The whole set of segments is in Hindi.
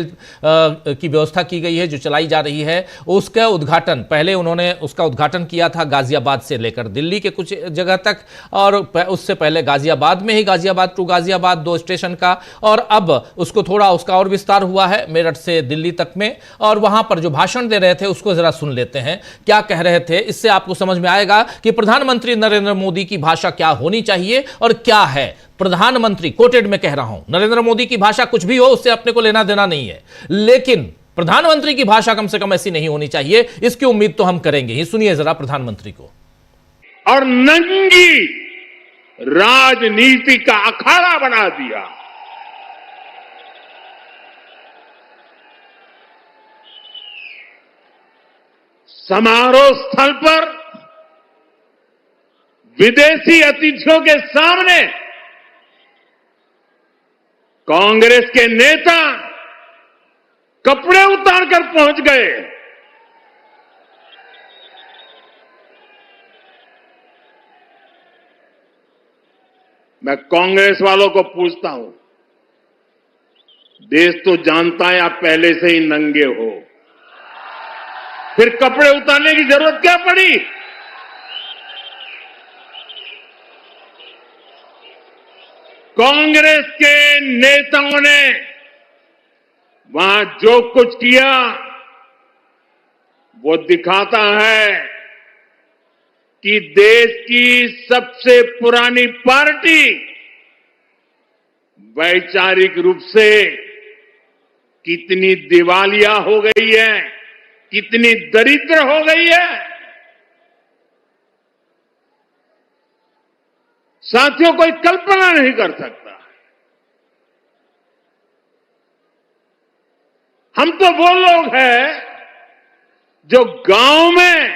की व्यवस्था की गई है जो चलाई जा रही है, उसका उद्घाटन पहले उन्होंने उसका उद्घाटन किया था गाजियाबाद से लेकर दिल्ली के कुछ जगह तक, और उससे पहले गाजियाबाद में ही गाजियाबाद टू गाजियाबाद 2 स्टेशन का, और अब उसको थोड़ा उसका और विस्तार हुआ है मेरठ से दिल्ली तक में। और वहां पर जो भाषण दे रहे थे उसको जरा सुन लेते हैं क्या कह रहे थे, इससे आपको समझ में आएगा कि प्रधानमंत्री नरेंद्र मोदी की भाषा क्या होनी चाहिए और क्या है। प्रधानमंत्री, कोटेड में कह रहा हूं, नरेंद्र मोदी की भाषा कुछ भी हो उससे अपने को लेना देना नहीं है, लेकिन प्रधानमंत्री की भाषा कम से कम ऐसी नहीं होनी चाहिए, इसकी उम्मीद तो हम करेंगे ही। सुनिए जरा प्रधानमंत्री को। और नंगी राजनीति का अखाड़ा बना दिया। समारोह स्थल पर विदेशी अतिथियों के सामने कांग्रेस के नेता कपड़े उतारकर पहुंच गए। मैं कांग्रेस वालों को पूछता हूं, देश तो जानता है आप पहले से ही नंगे हो, फिर कपड़े उतारने की जरूरत क्या पड़ी? कांग्रेस के नेताओं ने वहां जो कुछ किया वो दिखाता है कि देश की सबसे पुरानी पार्टी वैचारिक रूप से कितनी दिवालिया हो गई है, कितनी दरिद्र हो गई है। साथियों, कोई कल्पना नहीं कर सकता। हम तो वो लोग हैं जो गांव में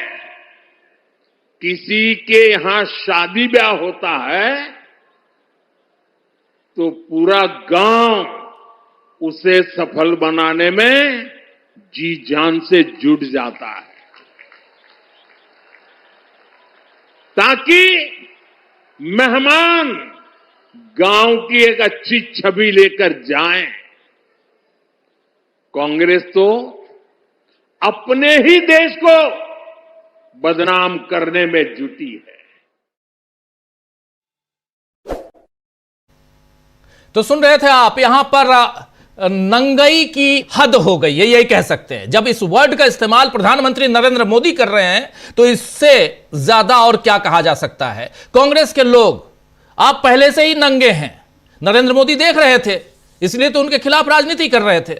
किसी के यहां शादी ब्याह होता है तो पूरा गांव उसे सफल बनाने में जी जान से जुट जाता है, ताकि मेहमान गांव की एक अच्छी छवि लेकर जाएं। कांग्रेस तो अपने ही देश को बदनाम करने में जुटी है। तो सुन रहे थे आप, यहां पर नंगई की हद हो गई है, यही कह सकते हैं। जब इस वर्ड का इस्तेमाल प्रधानमंत्री नरेंद्र मोदी कर रहे हैं तो इससे ज्यादा और क्या कहा जा सकता है। कांग्रेस के लोग, आप पहले से ही नंगे हैं, नरेंद्र मोदी देख रहे थे, इसलिए तो उनके खिलाफ राजनीति कर रहे थे।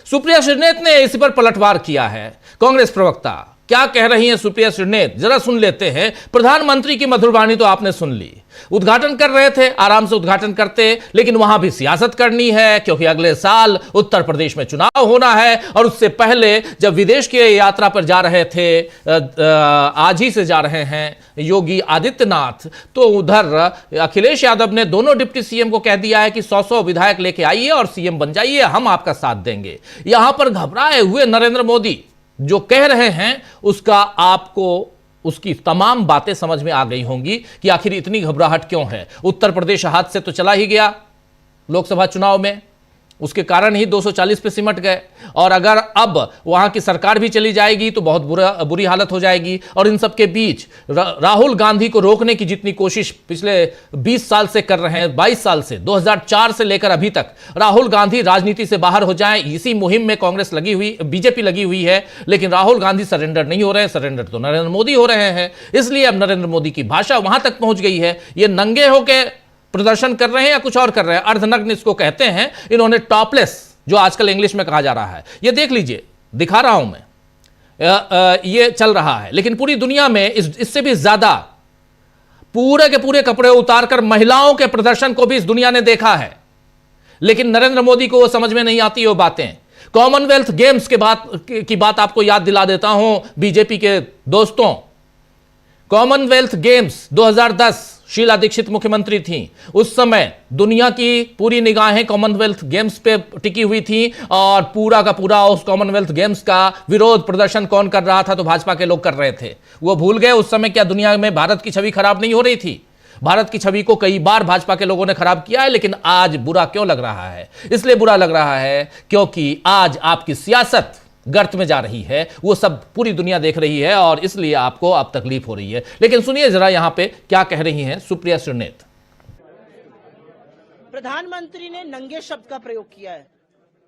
सुप्रिया श्रीनेत ने इस पर पलटवार किया है। कांग्रेस प्रवक्ता क्या कह रही हैं सुप्रिया श्रीनेत, जरा सुन लेते हैं। प्रधानमंत्री की मधुर वाणी तो आपने सुन ली, उद्घाटन कर रहे थे, आराम से उद्घाटन करते, लेकिन वहां भी सियासत करनी है क्योंकि अगले साल उत्तर प्रदेश में चुनाव होना है। और उससे पहले जब विदेश की यात्रा पर जा रहे थे, आज ही से जा रहे हैं योगी आदित्यनाथ, तो उधर अखिलेश यादव ने दोनों डिप्टी सीएम को कह दिया है कि 100 विधायक लेके आइए और सीएम बन जाइए, हम आपका साथ देंगे। यहां पर घबराए हुए नरेंद्र मोदी जो कह रहे हैं उसका आपको उसकी तमाम बातें समझ में आ गई होंगी कि आखिर इतनी घबराहट क्यों है। उत्तर प्रदेश हाथ से तो चला ही गया लोकसभा चुनाव में, उसके कारण ही 240 पे सिमट गए, और अगर अब वहां की सरकार भी चली जाएगी तो बहुत बुरी हालत हो जाएगी। और इन सब के बीच राहुल गांधी को रोकने की जितनी कोशिश पिछले 20 साल से कर रहे हैं, 22 साल से, 2004 से लेकर अभी तक, राहुल गांधी राजनीति से बाहर हो जाएं, इसी मुहिम में कांग्रेस लगी हुई, बीजेपी लगी हुई है। लेकिन राहुल गांधी सरेंडर नहीं हो रहे हैं, सरेंडर तो नरेंद्र मोदी हो रहे हैं। इसलिए अब नरेंद्र मोदी की भाषा वहां तक पहुंच गई है, ये नंगे होकर प्रदर्शन कर रहे हैं या कुछ और कर रहे हैं, अर्धनग्न इसको कहते हैं। इन्होंने टॉपलेस, जो आजकल इंग्लिश में कहा जा रहा है, ये देख लीजिए, दिखा रहा हूं मैं, ये चल रहा है। लेकिन पूरी दुनिया में इससे भी ज्यादा पूरे के पूरे कपड़े उतारकर महिलाओं के प्रदर्शन को भी इस दुनिया ने देखा है, लेकिन नरेंद्र मोदी को वो समझ में नहीं आती वो बातें। कॉमनवेल्थ गेम्स की बात आपको याद दिला देता हूं बीजेपी के दोस्तों। कॉमनवेल्थ गेम्स 2010, शीला दीक्षित मुख्यमंत्री थी उस समय, दुनिया की पूरी निगाहें कॉमनवेल्थ गेम्स पे टिकी हुई थी, और पूरा का पूरा उस कॉमनवेल्थ गेम्स का विरोध प्रदर्शन कौन कर रहा था? तो भाजपा के लोग कर रहे थे। वो भूल गए उस समय क्या दुनिया में भारत की छवि खराब नहीं हो रही थी। भारत की छवि को कई बार भाजपा के लोगों ने खराब किया है, लेकिन आज बुरा क्यों लग रहा है? इसलिए बुरा लग रहा है क्योंकि आज आपकी सियासत गर्त में जा रही है, वो सब पूरी दुनिया देख रही है और इसलिए आपको अब तकलीफ हो रही है। लेकिन सुनिए जरा यहां पे क्या कह रही हैं सुप्रिया श्रीनेत। प्रधानमंत्री ने नंगे शब्द का प्रयोग किया है।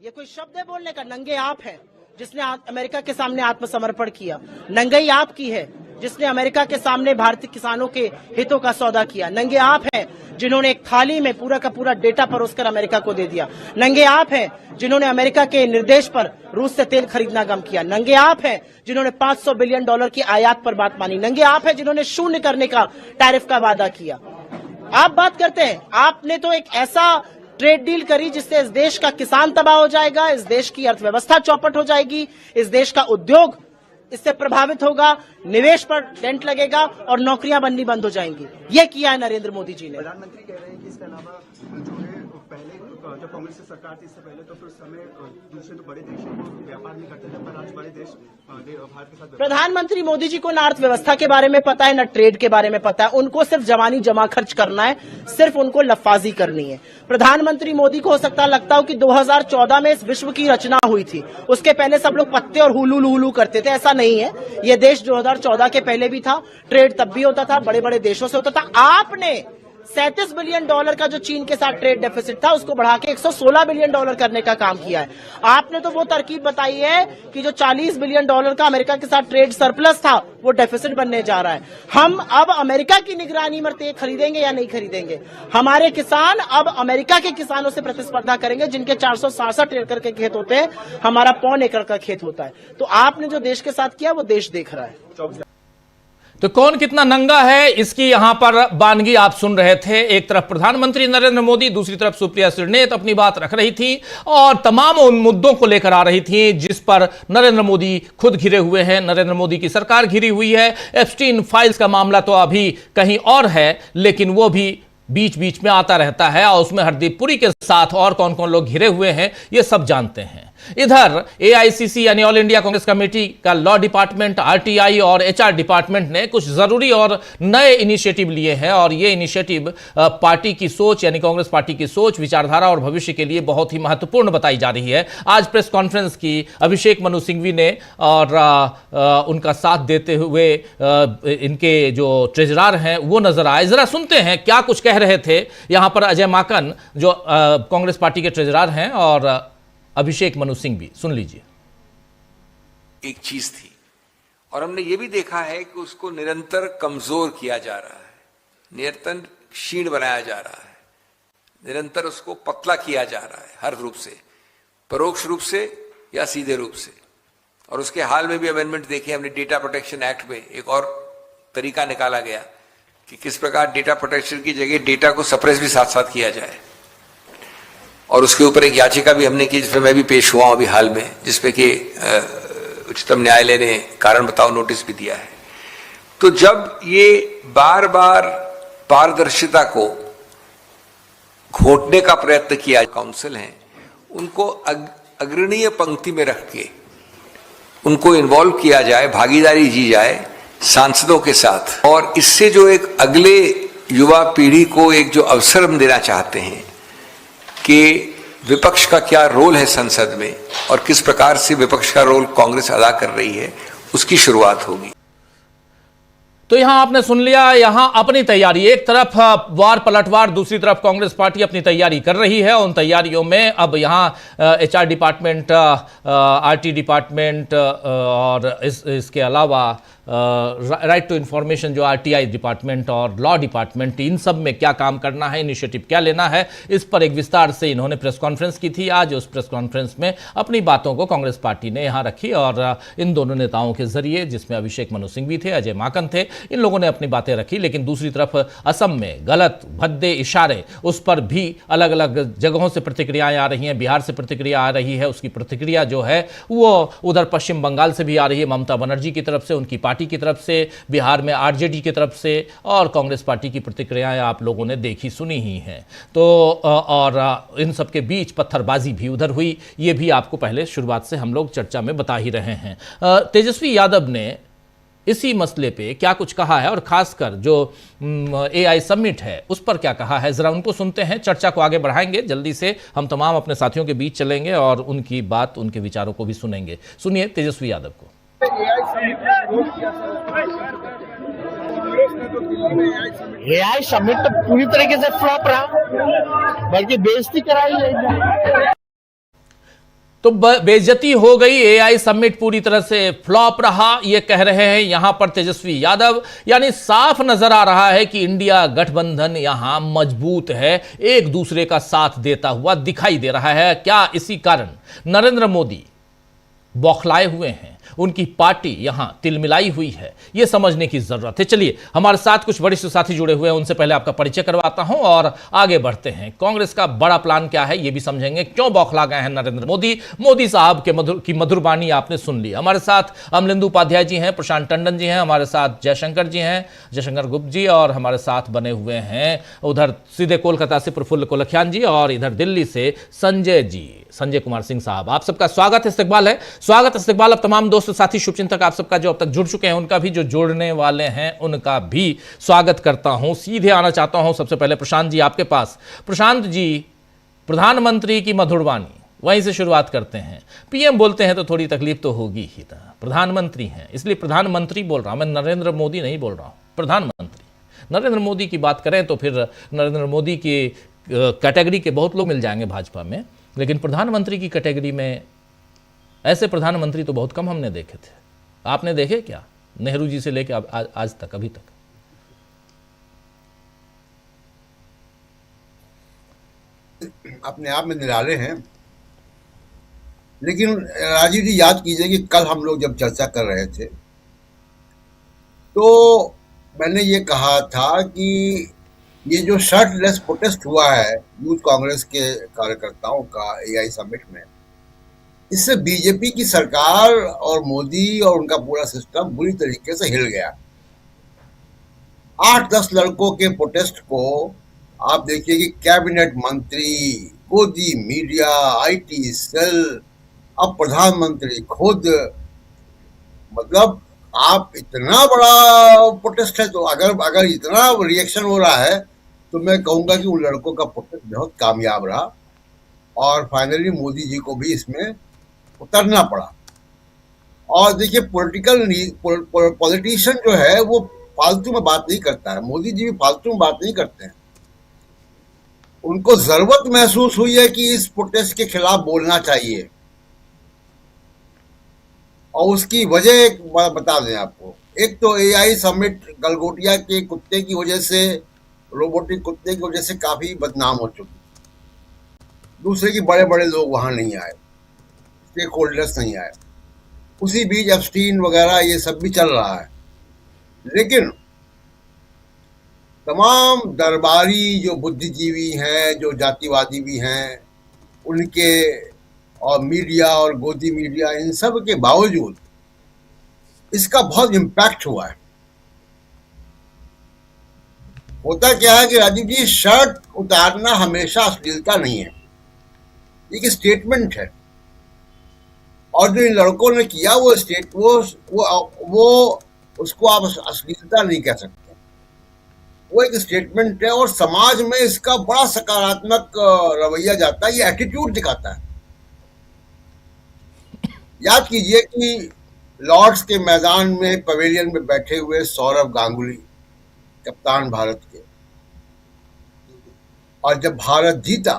ये कोई शब्द है बोलने का? नंगे आप है जिसने अमेरिका के सामने आत्मसमर्पण किया। नंगई आपकी है जिसने अमेरिका के सामने भारतीय किसानों के हितों का सौदा किया। नंगे आप हैं जिन्होंने एक थाली में पूरा का पूरा डेटा परोसकर अमेरिका को दे दिया। नंगे आप हैं जिन्होंने अमेरिका के निर्देश पर रूस से तेल खरीदना कम किया। नंगे आप हैं जिन्होंने $500 बिलियन की आयात पर बात मानी। नंगे आप हैं जिन्होंने शून्य करने का टैरिफ का वादा किया। आप बात करते हैं, आपने तो एक ऐसा ट्रेड डील करी जिससे इस देश का किसान तबाह हो जाएगा, इस देश की अर्थव्यवस्था चौपट हो जाएगी, इस देश का उद्योग इससे प्रभावित होगा, निवेश पर डेंट लगेगा और नौकरियां बननी बंद हो जाएंगी। ये किया है नरेंद्र मोदी जी ने। प्रधानमंत्री कह रहे हैं कि इसके अलावा जो है पहले जब कांग्रेस की सरकार थी इससे पहले तो फिर समय दूसरे तो बड़े देशों को व्यापार नहीं करते थे, पर आज बड़े देश भारत के साथ। प्रधानमंत्री मोदी जी को ना अर्थव्यवस्था के बारे में पता है, ना ट्रेड के बारे में पता है। उनको सिर्फ जवानी जमा खर्च करना है, सिर्फ उनको लफाजी करनी है। प्रधानमंत्री मोदी को हो सकता लगता हो कि 2014 में इस विश्व की रचना हुई थी, उसके पहले सब लोग पत्ते और हुलू हुलू करते थे। ऐसा नहीं है, यह देश 2014 के पहले भी था, ट्रेड तब भी होता था, बड़े बड़े देशों से होता था। आपने $37 बिलियन का जो चीन के साथ ट्रेड डेफिसिट था उसको बढ़ा के $116 बिलियन करने का काम किया है। आपने तो वो तरकीब बताई है कि जो $40 बिलियन का अमेरिका के साथ ट्रेड सरप्लस था वो डेफिसिट बनने जा रहा है। हम अब अमेरिका की निगरानी में तेल खरीदेंगे या नहीं खरीदेंगे? हमारे किसान अब अमेरिका के किसानों से प्रतिस्पर्धा करेंगे जिनके 467 एकड़ के खेत होते हैं, हमारा 1.25 एकड़ का खेत होता है। तो आपने जो देश के साथ किया वो देश देख रहा है। तो कौन कितना नंगा है इसकी यहां पर बानगी आप सुन रहे थे। एक तरफ प्रधानमंत्री नरेंद्र मोदी, दूसरी तरफ सुप्रिया श्रीनेत अपनी बात रख रही थी और तमाम उन मुद्दों को लेकर आ रही थी जिस पर नरेंद्र मोदी खुद घिरे हुए हैं, नरेंद्र मोदी की सरकार घिरी हुई है। एप्स्टीन फाइल्स का मामला तो अभी कहीं और है, लेकिन वो भी बीच बीच में आता रहता है और उसमें हरदीप पुरी के साथ और कौन कौन लोग घिरे हुए हैं ये सब जानते हैं। इधर एआईसीसी यानी ऑल इंडिया कांग्रेस कमेटी का लॉ डिपार्टमेंट, आरटीआई और एचआर डिपार्टमेंट ने कुछ जरूरी और नए इनिशिएटिव लिए हैं और ये इनिशिएटिव पार्टी की सोच यानी कांग्रेस पार्टी की सोच, विचारधारा और भविष्य के लिए बहुत ही महत्वपूर्ण बताई जा रही है। आज प्रेस कॉन्फ्रेंस की अभिषेक मनु सिंघवी ने और उनका साथ देते हुए इनके जो ट्रेजरर हैं वो नजर आए। जरा सुनते हैं क्या कुछ कह रहे थे यहां पर अजय माकन जो कांग्रेस पार्टी के ट्रेजरर हैं और अभिषेक मनु सिंघवी। सुन लीजिए। एक चीज थी और हमने ये भी देखा है कि उसको निरंतर कमजोर किया जा रहा है, निरंतर क्षीण बनाया जा रहा है, निरंतर उसको पतला किया जा रहा है, हर रूप से, परोक्ष रूप से या सीधे रूप से। और उसके हाल में भी अमेंडमेंट देखे हमने, डेटा प्रोटेक्शन एक्ट में एक और तरीका निकाला गया कि किस प्रकार डेटा प्रोटेक्शन की जगह डेटा को सप्रेस भी साथ साथ किया जाए। और उसके ऊपर एक याचिका भी हमने की जिसमें मैं भी पेश हुआ अभी हाल में, जिसपे कि उच्चतम न्यायालय ने कारण बताओ नोटिस भी दिया है। तो जब ये बार बार पारदर्शिता को घोटने का प्रयत्न किया, काउंसिल हैं उनको अग्रणीय पंक्ति में रख के उनको इन्वॉल्व किया जाए, भागीदारी जी जाए सांसदों के साथ। और इससे जो एक अगले युवा पीढ़ी को एक जो अवसर हम देना चाहते हैं कि विपक्ष का क्या रोल है संसद में और किस प्रकार से विपक्ष का रोल कांग्रेस अदा कर रही है, उसकी शुरुआत होगी। तो यहां आपने सुन लिया, यहां अपनी तैयारी, एक तरफ वार पलटवार, दूसरी तरफ कांग्रेस पार्टी अपनी तैयारी कर रही है। उन तैयारियों में अब यहां एचआर डिपार्टमेंट, आरटी डिपार्टमेंट और इसके अलावा राइट टू इंफॉर्मेशन जो आरटीआई डिपार्टमेंट और लॉ डिपार्टमेंट, इन सब में क्या काम करना है, इनिशिएटिव क्या लेना है, इस पर एक विस्तार से इन्होंने प्रेस कॉन्फ्रेंस की थी आज। उस प्रेस कॉन्फ्रेंस में अपनी बातों को कांग्रेस पार्टी ने यहां रखी और इन दोनों नेताओं के जरिए, जिसमें अभिषेक मनु सिंघवी थे, अजय माकन थे, इन लोगों ने अपनी बातें रखी। लेकिन दूसरी तरफ असम में गलत भद्दे इशारे, उस पर भी अलग अलग जगहों से प्रतिक्रियाएं आ रही हैं। बिहार से प्रतिक्रिया आ रही है, उसकी प्रतिक्रिया जो है वो उधर पश्चिम बंगाल से भी आ रही है, ममता बनर्जी की तरफ से, उनकी पार्टी की तरफ से, बिहार में आरजेडी की तरफ से, और कांग्रेस पार्टी की प्रतिक्रियाएं आप लोगों ने देखी सुनी ही हैं। तो और इन सब के बीच पत्थरबाजी भी उधर हुई, ये भी आपको पहले शुरुआत से हम लोग चर्चा में बता ही रहे हैं। तेजस्वी यादव ने इसी मसले पे क्या कुछ कहा है और खासकर जो एआई समिट है उस पर क्या कहा है, जरा उनको सुनते हैं। चर्चा को आगे बढ़ाएंगे, जल्दी से हम तमाम अपने साथियों के बीच चलेंगे और उनकी बात, उनके विचारों को भी सुनेंगे। सुनिए तेजस्वी यादव को। एआई समिट तो पूरी तरीके से फ्लॉप रहा, बल्कि बेइज्जती कराई है। तो बेइज्जती हो गई, एआई समिट पूरी तरह से फ्लॉप रहा, ये कह रहे हैं यहां पर तेजस्वी यादव। यानी साफ नजर आ रहा है कि इंडिया गठबंधन यहां मजबूत है, एक दूसरे का साथ देता हुआ दिखाई दे रहा है। क्या इसी कारण नरेंद्र मोदी बौखलाए हुए हैं, उनकी पार्टी यहां तिलमिलाई हुई है, यह समझने की जरूरत है। चलिए, हमारे साथ कुछ वरिष्ठ साथी जुड़े हुए हैं, उनसे पहले आपका परिचय करवाता हूं और आगे बढ़ते हैं। कांग्रेस का बड़ा प्लान क्या है यह भी समझेंगे, क्यों बौखला गए हैं नरेंद्र मोदी साहब के मधुर बानी आपने सुन ली। हमारे साथ अमलेंदु उपाध्याय जी हैं, प्रशांत टंडन जी हैं, हमारे साथ जयशंकर जी हैं, जयशंकर गुप्त जी, और हमारे साथ बने हुए हैं उधर सीधे कोलकाता से प्रफुल्ल कोलखियान जी, और इधर दिल्ली से संजय कुमार सिंह साहब। आप सबका स्वागत इस्तकबाल है, स्वागत इस्तकबाल। अब तमाम दोस्त साथी शुभचिंतक आप सबका जो अब तक जुड़ चुके हैं, उनका भी, जो जुड़ने वाले हैं उनका भी स्वागत करता हूं। सीधे आना चाहता हूं सबसे पहले प्रशांत जी आपके पास। प्रशांत जी, प्रधानमंत्री की मधुरवाणी, वहीं से शुरुआत करते हैं। पीएम बोलते हैं तो थोड़ी तकलीफ तो होगी ही ना, प्रधानमंत्री हैं इसलिए प्रधानमंत्री बोल रहा हूं मैं, नरेंद्र मोदी नहीं बोल रहा हूं, प्रधानमंत्री। नरेंद्र मोदी की बात करें तो फिर नरेंद्र मोदी की कैटेगरी के बहुत लोग मिल जाएंगे भाजपा में, लेकिन प्रधानमंत्री की कैटेगरी में ऐसे प्रधानमंत्री तो बहुत कम हमने देखे थे। आपने देखे क्या, नेहरू जी से लेकर आज तक, अभी तक? अपने आप में निराले हैं, लेकिन राजीव जी याद कीजिए कि कल हम लोग जब चर्चा कर रहे थे तो मैंने ये कहा था कि ये जो शर्टलेस प्रोटेस्ट हुआ है यूथ कांग्रेस के कार्यकर्ताओं का एआई समिट में, इससे बीजेपी की सरकार और मोदी और उनका पूरा सिस्टम बुरी तरीके से हिल गया। 8-10 लड़कों के प्रोटेस्ट को आप देखिए कि कैबिनेट मंत्री, गोदी मीडिया, आईटी सेल, अब प्रधानमंत्री खुद, मतलब आप इतना बड़ा प्रोटेस्ट है, तो अगर इतना रिएक्शन हो रहा है तो मैं कहूंगा कि उन लड़कों का प्रोटेस्ट बहुत कामयाब रहा और फाइनली मोदी जी को भी इसमें उतरना पड़ा। और देखिए, पॉलिटिशियन जो है वो फालतू में बात नहीं करता है, मोदी जी भी फालतू में बात नहीं करते हैं। उनको जरूरत महसूस हुई है कि इस प्रोटेस्ट के खिलाफ बोलना चाहिए, और उसकी वजह एक बात बता दें आपको। एक तो एआई समिट गलगोटिया के कुत्ते की वजह से, रोबोटिक कुत्ते की वजह से काफी बदनाम हो चुकी। दूसरे की बड़े बड़े लोग वहां नहीं आए, स्टेक होल्डर्स नहीं आए, उसी बीच एप्स्टीन वगैरह ये सब भी चल रहा है। लेकिन तमाम दरबारी जो बुद्धिजीवी हैं, जो जातिवादी भी हैं, उनके और मीडिया और गोदी मीडिया, इन सब के बावजूद इसका बहुत इम्पैक्ट हुआ है। होता क्या है कि राजीव जी, शर्ट उतारना हमेशा अश्लीलता नहीं है, एक स्टेटमेंट है, और जो इन लड़कों ने किया वो उसको आप अश्लीलता नहीं कह सकते, वो एक स्टेटमेंट है, और समाज में इसका बड़ा सकारात्मक रवैया जाता है, ये एटीट्यूड दिखाता है। याद कीजिए कि लॉर्ड्स के मैदान में पवेलियन में बैठे हुए सौरव गांगुली, कप्तान भारत के, और जब भारत जीता,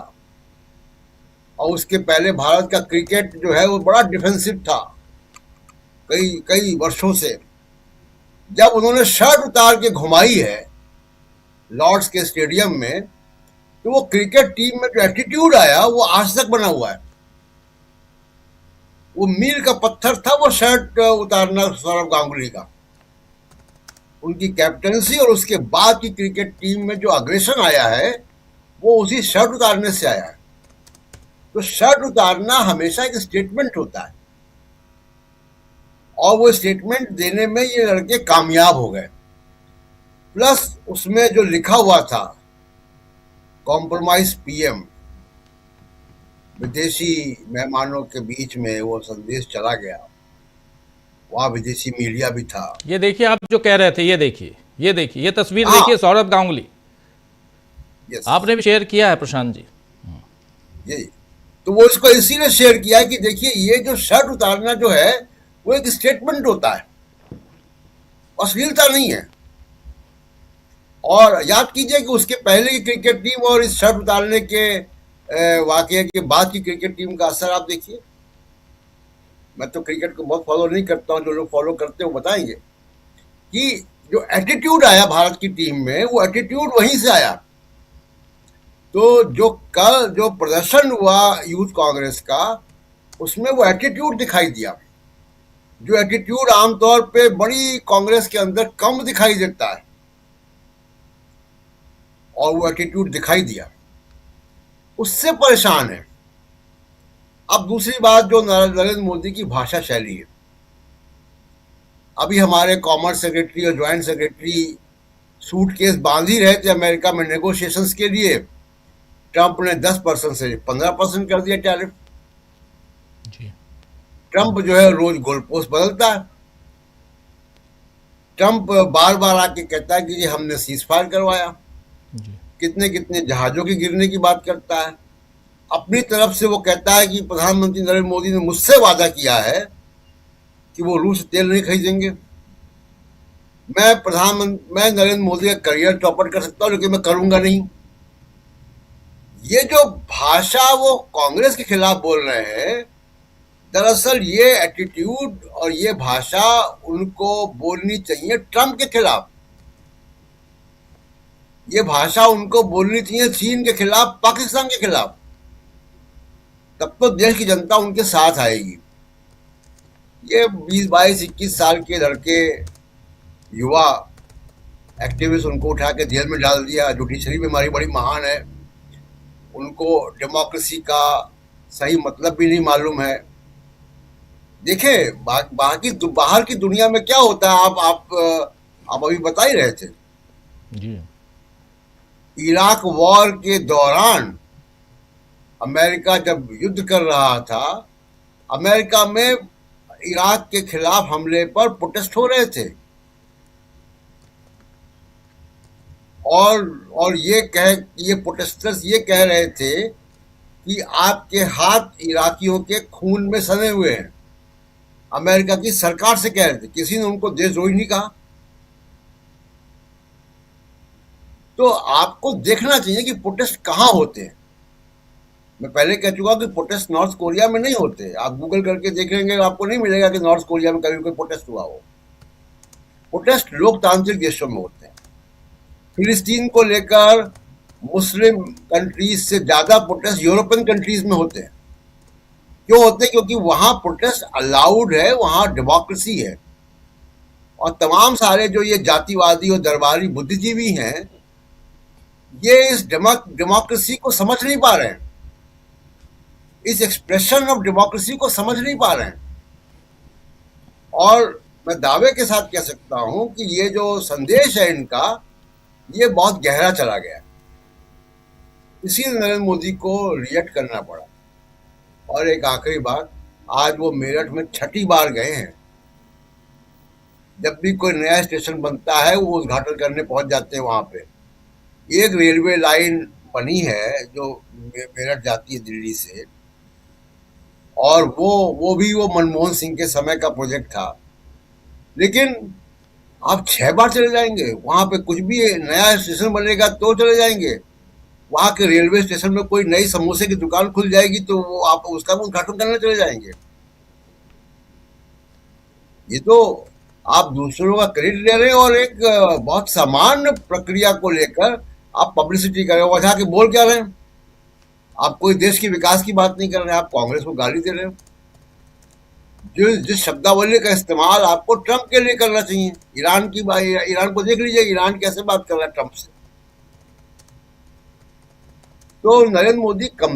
और उसके पहले भारत का क्रिकेट जो है वो बड़ा डिफेंसिव था कई वर्षों से, जब उन्होंने शर्ट उतार के घुमाई है लॉर्ड्स के स्टेडियम में, तो वो क्रिकेट टीम में जो एटीट्यूड आया वो आज तक बना हुआ है। वो मील का पत्थर था वो शर्ट उतारना सौरव गांगुली का, उनकी कैप्टनसी और उसके बाद की क्रिकेट टीम में जो अग्रेशन आया है वो उसी शर्ट उतारने से आया है। तो शर्ट उतारना हमेशा एक स्टेटमेंट होता है, और वो स्टेटमेंट देने में ये लड़के कामयाब हो गए। प्लस उसमें जो लिखा हुआ था कॉम्प्रोमाइज पीएम, विदेशी मेहमानों के बीच में वो संदेश चला गया, वहाँ विदेशी मीडिया भी था। ये देखिए आप जो कह रहे थे, ये देखिए, ये तस्वीर हाँ। देखिए, सौरभ गांगुली यस, आपने भी शेयर किया है प्रशांत जी। यही तो वो इसको इसीलिए शेयर किया है कि देखिए ये जो शर्ट उतारना जो है वो एक स्टेटमेंट होता है, अश्लीलता नहीं है। और याद कीजिए कि उसके पहले की क्रिकेट टीम और इस शर्ट उतारने के वाकये के बाद की क्रिकेट टीम का असर आप देखिए। मैं तो क्रिकेट को बहुत फॉलो नहीं करता हूं, जो लोग फॉलो करते हैं वो बताएंगे कि जो एटीट्यूड आया भारत की टीम में वो एटीट्यूड वहीं से आया। तो जो कल जो प्रदर्शन हुआ यूथ कांग्रेस का, उसमें वो एटीट्यूड दिखाई दिया, जो एटीट्यूड आमतौर पे बड़ी कांग्रेस के अंदर कम दिखाई देता है, और वो एटीट्यूड दिखाई दिया, उससे परेशान है। अब दूसरी बात जो नरेंद्र मोदी की भाषा शैली है, अभी हमारे कॉमर्स सेक्रेटरी और ज्वाइंट सेक्रेटरी सूटकेस बांध ही रहे थे अमेरिका में नेगोशिएशंस के लिए। ट्रंप ने 10% से 15% कर दिया टैरिफ। ट्रंप जो है रोज गोलपोस्ट बदलता है। ट्रंप बार बार आके कहता है कि ये हमने सीजफायर करवाया, कितने कितने जहाजों के गिरने की बात करता है। अपनी तरफ से वो कहता है कि प्रधानमंत्री नरेंद्र मोदी ने मुझसे वादा किया है कि वो रूस से तेल नहीं खरीदेंगे। मैं नरेंद्र मोदी का करियर चौपट कर सकता हूं, लेकिन मैं करूंगा नहीं। ये जो भाषा वो कांग्रेस के खिलाफ बोल रहे हैं, दरअसल ये एटीट्यूड और ये भाषा उनको बोलनी चाहिए ट्रंप के खिलाफ। ये भाषा उनको बोलनी चाहिए चीन के खिलाफ, पाकिस्तान के खिलाफ। तब तो देश की जनता उनके साथ आएगी। ये 20, 22, 21 साल के लड़के युवा एक्टिविस्ट उनको उठा के जेल में डाल दिया। जुडिशरी बीमारी बड़ी महान है, उनको डेमोक्रेसी का सही मतलब भी नहीं मालूम है। देखें बाहर की दुनिया में क्या होता है, आप अभी बता ही रहे थे जी। इराक वॉर के दौरान अमेरिका जब युद्ध कर रहा था, अमेरिका में इराक के खिलाफ हमले पर प्रोटेस्ट हो रहे थे, और ये प्रोटेस्टर्स ये कह रहे थे कि आपके हाथ इराकियों के खून में सने हुए हैं। अमेरिका की सरकार से कह रहे थे, किसी ने उनको देशद्रोही नहीं कहा। तो आपको देखना चाहिए कि प्रोटेस्ट कहां होते हैं। मैं पहले कह चुका कि प्रोटेस्ट नॉर्थ कोरिया में नहीं होते। आप गूगल करके देखेंगे, आपको नहीं मिलेगा कि नॉर्थ कोरिया में कभी कोई प्रोटेस्ट हुआ हो। प्रोटेस्ट लोकतांत्रिक देशों में होते हैं। फिलिस्तीन को लेकर मुस्लिम कंट्रीज से ज्यादा प्रोटेस्ट यूरोपियन कंट्रीज में होते हैं। क्यों होते हैं? क्योंकि वहां प्रोटेस्ट अलाउड है, वहां डेमोक्रेसी है। और तमाम सारे जो ये जातिवादी और दरबारी बुद्धिजीवी हैं, ये इस डेमोक्रेसी को समझ नहीं पा रहे हैं, इस एक्सप्रेशन ऑफ डेमोक्रेसी को समझ नहीं पा रहे हैं। और मैं दावे के साथ कह सकता हूं कि ये जो संदेश है इनका, ये बहुत गहरा चला गया। इसीलिए नरेंद्र मोदी को रिएक्ट करना पड़ा। और एक आखिरी बात, आज वो मेरठ में 6ठी बार गए हैं। जब भी कोई नया स्टेशन बनता है वो उद्घाटन करने पहुंच जाते हैं वहां पे। एक रेलवे लाइन बनी है जो मेरठ जाती है दिल्ली से, और वो भी मनमोहन सिंह के समय का प्रोजेक्ट था। लेकिन आप 6 बार चले जाएंगे वहां पे, कुछ भी नया स्टेशन बनेगा तो चले जाएंगे। वहां के रेलवे स्टेशन में कोई नई समोसे की दुकान खुल जाएगी तो वो आप उसका उद्घाटन करने चले जाएंगे। ये तो आप दूसरों का क्रेडिट ले रहे हैं, और एक बहुत सामान्य प्रक्रिया को लेकर आप पब्लिसिटी कर रहे हो। वजह के बोल क्या रहे हैं? आप कोई देश के विकास की बात नहीं कर रहे हैं, आप कांग्रेस को गाली दे रहे हो। जिस शब्दावली का इस्तेमाल आपको ट्रंप के लिए करना चाहिए। ईरान को देख लीजिए, ईरान कैसे बात कर रहा है ट्रंप से। तो नरेंद्र मोदी अपनी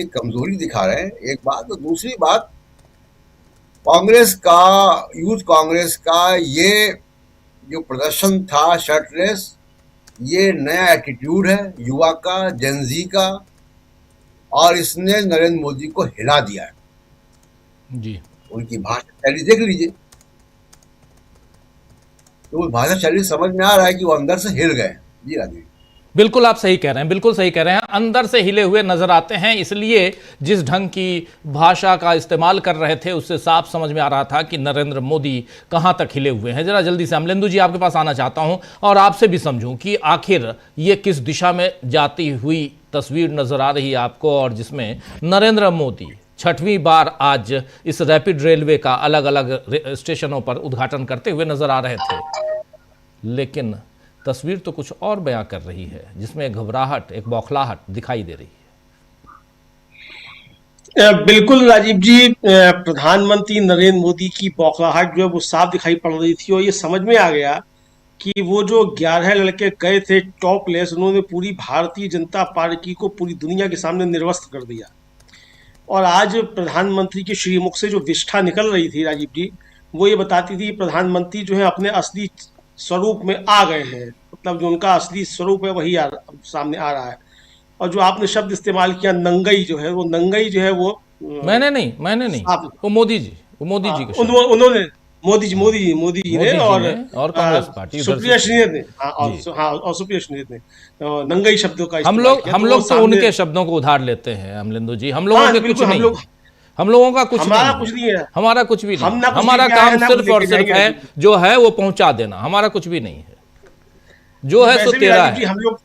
कमजोरी दिखा रहे हैं, एक बात। तो दूसरी बात, यूथ कांग्रेस का ये जो प्रदर्शन था शर्टलेस, ये नया एटीट्यूड है युवा का, जेनजी का, और इसने नरेंद्र मोदी को हिला दिया है। जी। उनकी भाषा शैली देख लीजिए, तो वो भाषा शैली समझ में आ रहा है कि वो अंदर से हिल गए। जी राजीव, बिल्कुल आप सही कह रहे हैं, बिल्कुल सही कह रहे हैं, अंदर से हिले हुए नजर आते हैं। इसलिए जिस ढंग की भाषा का इस्तेमाल कर रहे थे उससे साफ समझ में आ रहा था कि नरेंद्र मोदी कहां तक हिले हुए हैं। जरा जल्दी से अमलेंदु जी आपके पास आना चाहता हूं और आपसे भी समझूं कि आखिर ये किस दिशा में जाती हुई तस्वीर नजर आ रही है आपको, और जिसमें नरेंद्र मोदी 6वीं बार आज इस रैपिड रेलवे का अलग अलग स्टेशनों पर उद्घाटन करते हुए नजर आ रहे थे, लेकिन तस्वीर तो कुछ और बयां कर रही है, जिसमें एक घबराहट, एक बौखलाहट दिखाई दे रही है। बिल्कुल राजीव जी, प्रधानमंत्री नरेंद्र मोदी की बौखलाहट जो है वो साफ दिखाई पड़ रही थी, और ये समझ में आ गया कि वो जो 11 लड़के गए थे टॉपलेस, उन्होंने पूरी भारतीय जनता पार्टी को पूरी दुनिया के सामने निर्वस्त्र कर दिया। और आज प्रधानमंत्री के श्रीमुख से जो विष्ठा निकल रही थी राजीव जी, वो ये बताती थी प्रधानमंत्री जो है अपने असली स्वरूप में आ गए हैं, मतलब जो उनका असली स्वरूप है वही सामने आ रहा है। और जो आपने शब्द इस्तेमाल किया नंगई, जो है वो नंगई जो है वो मैंने नहीं वो मोदी जी के शब्द। उन्होंने मोदी जी ने और कांग्रेस पार्टी सुप्रिया श्रीनेत ने, और सुप्रिया श्रीनेत ने नंगई शब्दों का हम लोग तो उनके शब्दों को उधार लेते हैं अमलेंदु जी, हम लोगों के कुछ नहीं, हम लोगों का कुछ हमारा कुछ नहीं है, हमारा कुछ भी नहीं, हमारा काम सिर्फ और सिर्फ है जो है वो पहुंचा देना, हमारा कुछ भी नहीं है, जो है सो तेरा है। हम लोग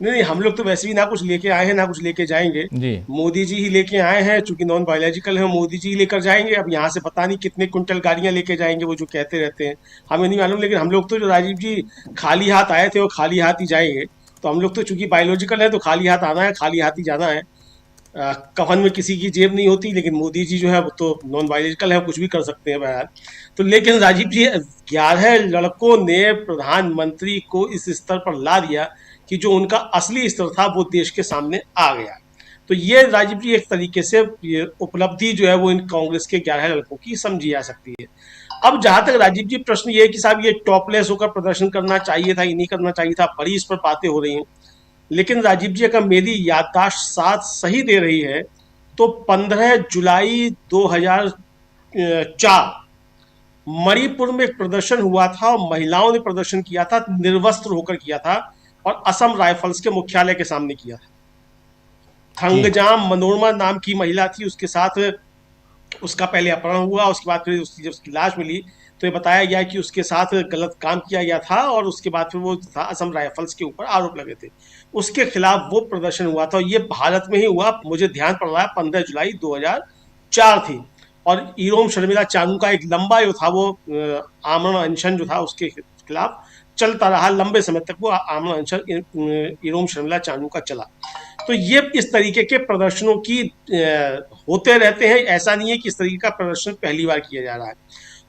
नहीं, हम लोग तो वैसे भी ना कुछ लेके आए हैं ना कुछ लेके जाएंगे जी। मोदी जी ही लेके आए हैं, चूंकि नॉन बायोलॉजिकल है, मोदी जी ही लेकर जाएंगे। अब यहाँ से पता नहीं कितने कुंटल गाड़ियां लेके जाएंगे, वो जो कहते रहते हैं हमें नहीं मालूम, लेकिन हम लोग तो जो राजीव जी खाली हाथ आए थे वो खाली हाथ ही जाएंगे। तो हम लोग तो चूंकि बायोलॉजिकल है तो खाली हाथ आना है, खाली हाथ ही जाना है। कफन में किसी की जेब नहीं होती, लेकिन मोदी जी जो है वो तो नॉन बायोलॉजिकल है, कुछ भी कर सकते हैं बहरहाल। तो लेकिन राजीव जी 11 लड़कों ने प्रधानमंत्री को इस स्तर पर ला दिया कि जो उनका असली स्तर था वो देश के सामने आ गया। तो ये राजीव जी एक तरीके से ये उपलब्धि जो है वो इन कांग्रेस के 11 लड़कों की समझी जा सकती है। अब जहां तक राजीव जी प्रश्न ये है कि साहब ये टॉपलेस होकर प्रदर्शन करना चाहिए था या नहीं करना चाहिए था, बड़ी इस पर बातें हो रही हैं। लेकिन राजीव जी अगर मेरी याददाश्त साथ सही दे रही है तो 15 जुलाई 2004 मणिपुर में एक प्रदर्शन हुआ था और महिलाओं ने प्रदर्शन किया था, निर्वस्त्र होकर किया था, और असम राइफल्स के मुख्यालय के सामने किया था। थंगजाम मनोरमा नाम की महिला थी, उसके साथ उसका पहले अपहरण हुआ, उसके बाद फिर जब उसकी लाश मिली तो ये बताया गया कि उसके साथ गलत काम किया गया था, और उसके बाद फिर वो असम राइफल्स के ऊपर आरोप लगे थे, उसके खिलाफ वो प्रदर्शन हुआ था। ये भारत में ही हुआ, मुझे ध्यान पड़ रहा है 15 जुलाई 2004 थी। और इरोम शर्मिला चानू का एक लंबा जो था वो आमरण अनशन जो था उसके खिलाफ चलता रहा, लंबे समय तक वो आमरण अनशन इरोम शर्मिला चानू का चला। तो ये इस तरीके के प्रदर्शनों की होते रहते हैं, ऐसा नहीं है कि इस तरीके का प्रदर्शन पहली बार किया जा रहा है।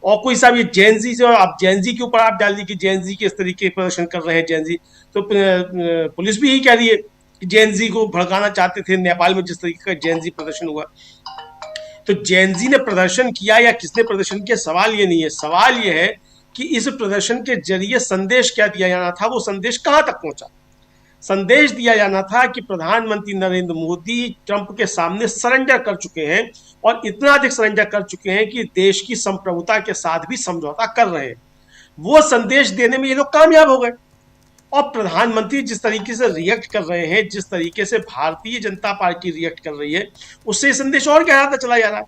और कोई साहब ये जैनजी से, आप जैनजी के ऊपर आप डाल दी कि जैनजी के इस तरीके के प्रदर्शन कर रहे हैं जैनजी, तो पुलिस भी यही कह रही है कि जैनजी को भड़काना चाहते थे। नेपाल में जिस तरीके का जैनजी प्रदर्शन हुआ, तो जैनजी ने प्रदर्शन किया या किसने प्रदर्शन किया, सवाल ये नहीं है। सवाल ये है कि इस प्रदर्शन के जरिए संदेश क्या दिया जाना था, वो संदेश कहां तक पहुंचा। संदेश दिया जाना था कि प्रधानमंत्री नरेंद्र मोदी ट्रंप के सामने सरेंडर कर चुके हैं, और इतना अधिक सरेंडर कर चुके हैं कि देश की संप्रभुता के साथ भी समझौता कर रहे हैं। वो संदेश देने में ये लोग कामयाब हो गए। और प्रधानमंत्री जिस तरीके से रिएक्ट कर रहे हैं, जिस तरीके से भारतीय जनता पार्टी रिएक्ट कर रही है, उससे संदेश और गहराता चला जा रहा है।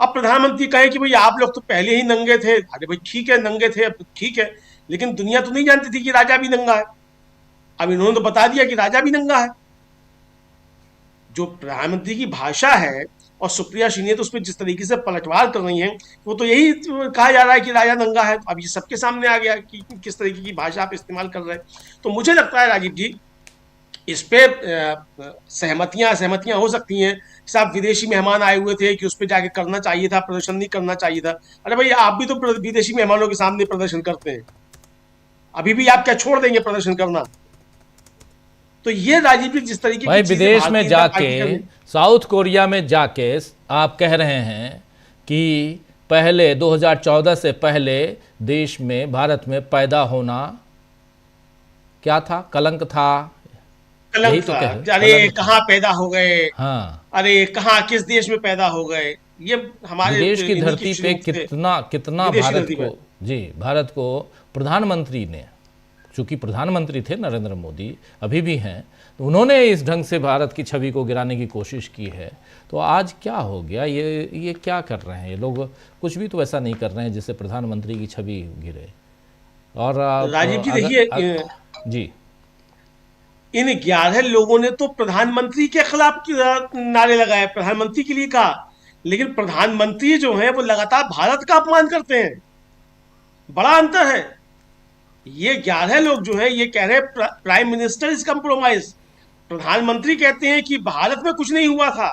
अब प्रधानमंत्री कहे कि भाई आप लोग तो पहले ही नंगे थे, अरे भाई ठीक है नंगे थे, अब ठीक है, लेकिन दुनिया तो नहीं जानती थी कि राजा भी नंगा है। अब इन्होंने तो बता दिया कि राजा भी नंगा है। जो प्रधानमंत्री की भाषा है और सुप्रिया श्रीनेत तो उस पर जिस तरीके से पलटवार कर रही हैं, वो तो यही कहा जा रहा है कि राजा नंगा है। अब ये सबके सामने आ गया कि किस तरीके की भाषा आप इस्तेमाल कर रहे हैं। तो मुझे लगता है राजीव जी इस पे सहमतियां हो सकती हैं। साहब विदेशी मेहमान आए हुए थे कि उस पर जाके करना चाहिए था, प्रदर्शन नहीं करना चाहिए था। अरे भाई आप भी तो विदेशी मेहमानों के सामने प्रदर्शन करते हैं, अभी भी आप क्या छोड़ देंगे प्रदर्शन करना। तो ये राजीव जी जिस तरीके भाई विदेश में जाके, साउथ कोरिया में जाके आप कह रहे हैं कि पहले 2014 से पहले देश में, भारत में पैदा होना क्या था, कलंक था, कलंक था। अरे कहाँ पैदा हो गए, हाँ, अरे कहाँ किस देश में पैदा हो गए, ये हमारे विदेश की इन्हीं धरती पे श्रीमुख थे। कितना विदेशी भारत धरती पे। को भारत को प्रधानमंत्री ने, चूंकि प्रधानमंत्री थे नरेंद्र मोदी, अभी भी हैं, तो उन्होंने इस ढंग से भारत की छवि को गिराने की कोशिश की है। तो आज क्या हो गया, ये क्या कर रहे हैं ये लोग? कुछ भी तो ऐसा नहीं कर रहे हैं जिससे प्रधानमंत्री की छवि गिरे। और राजीव जी देखिए, जी, इन 11 लोगों ने तो प्रधानमंत्री के खिलाफ नारे लगाए, प्रधानमंत्री के लिए कहा, लेकिन प्रधानमंत्री जो है वो लगातार भारत का अपमान करते हैं। बड़ा अंतर है। ये 11 लोग जो है ये कह रहे हैं प्राइम मिनिस्टर इज कम्प्रोमाइज। प्रधानमंत्री कहते हैं कि भारत में कुछ नहीं हुआ था,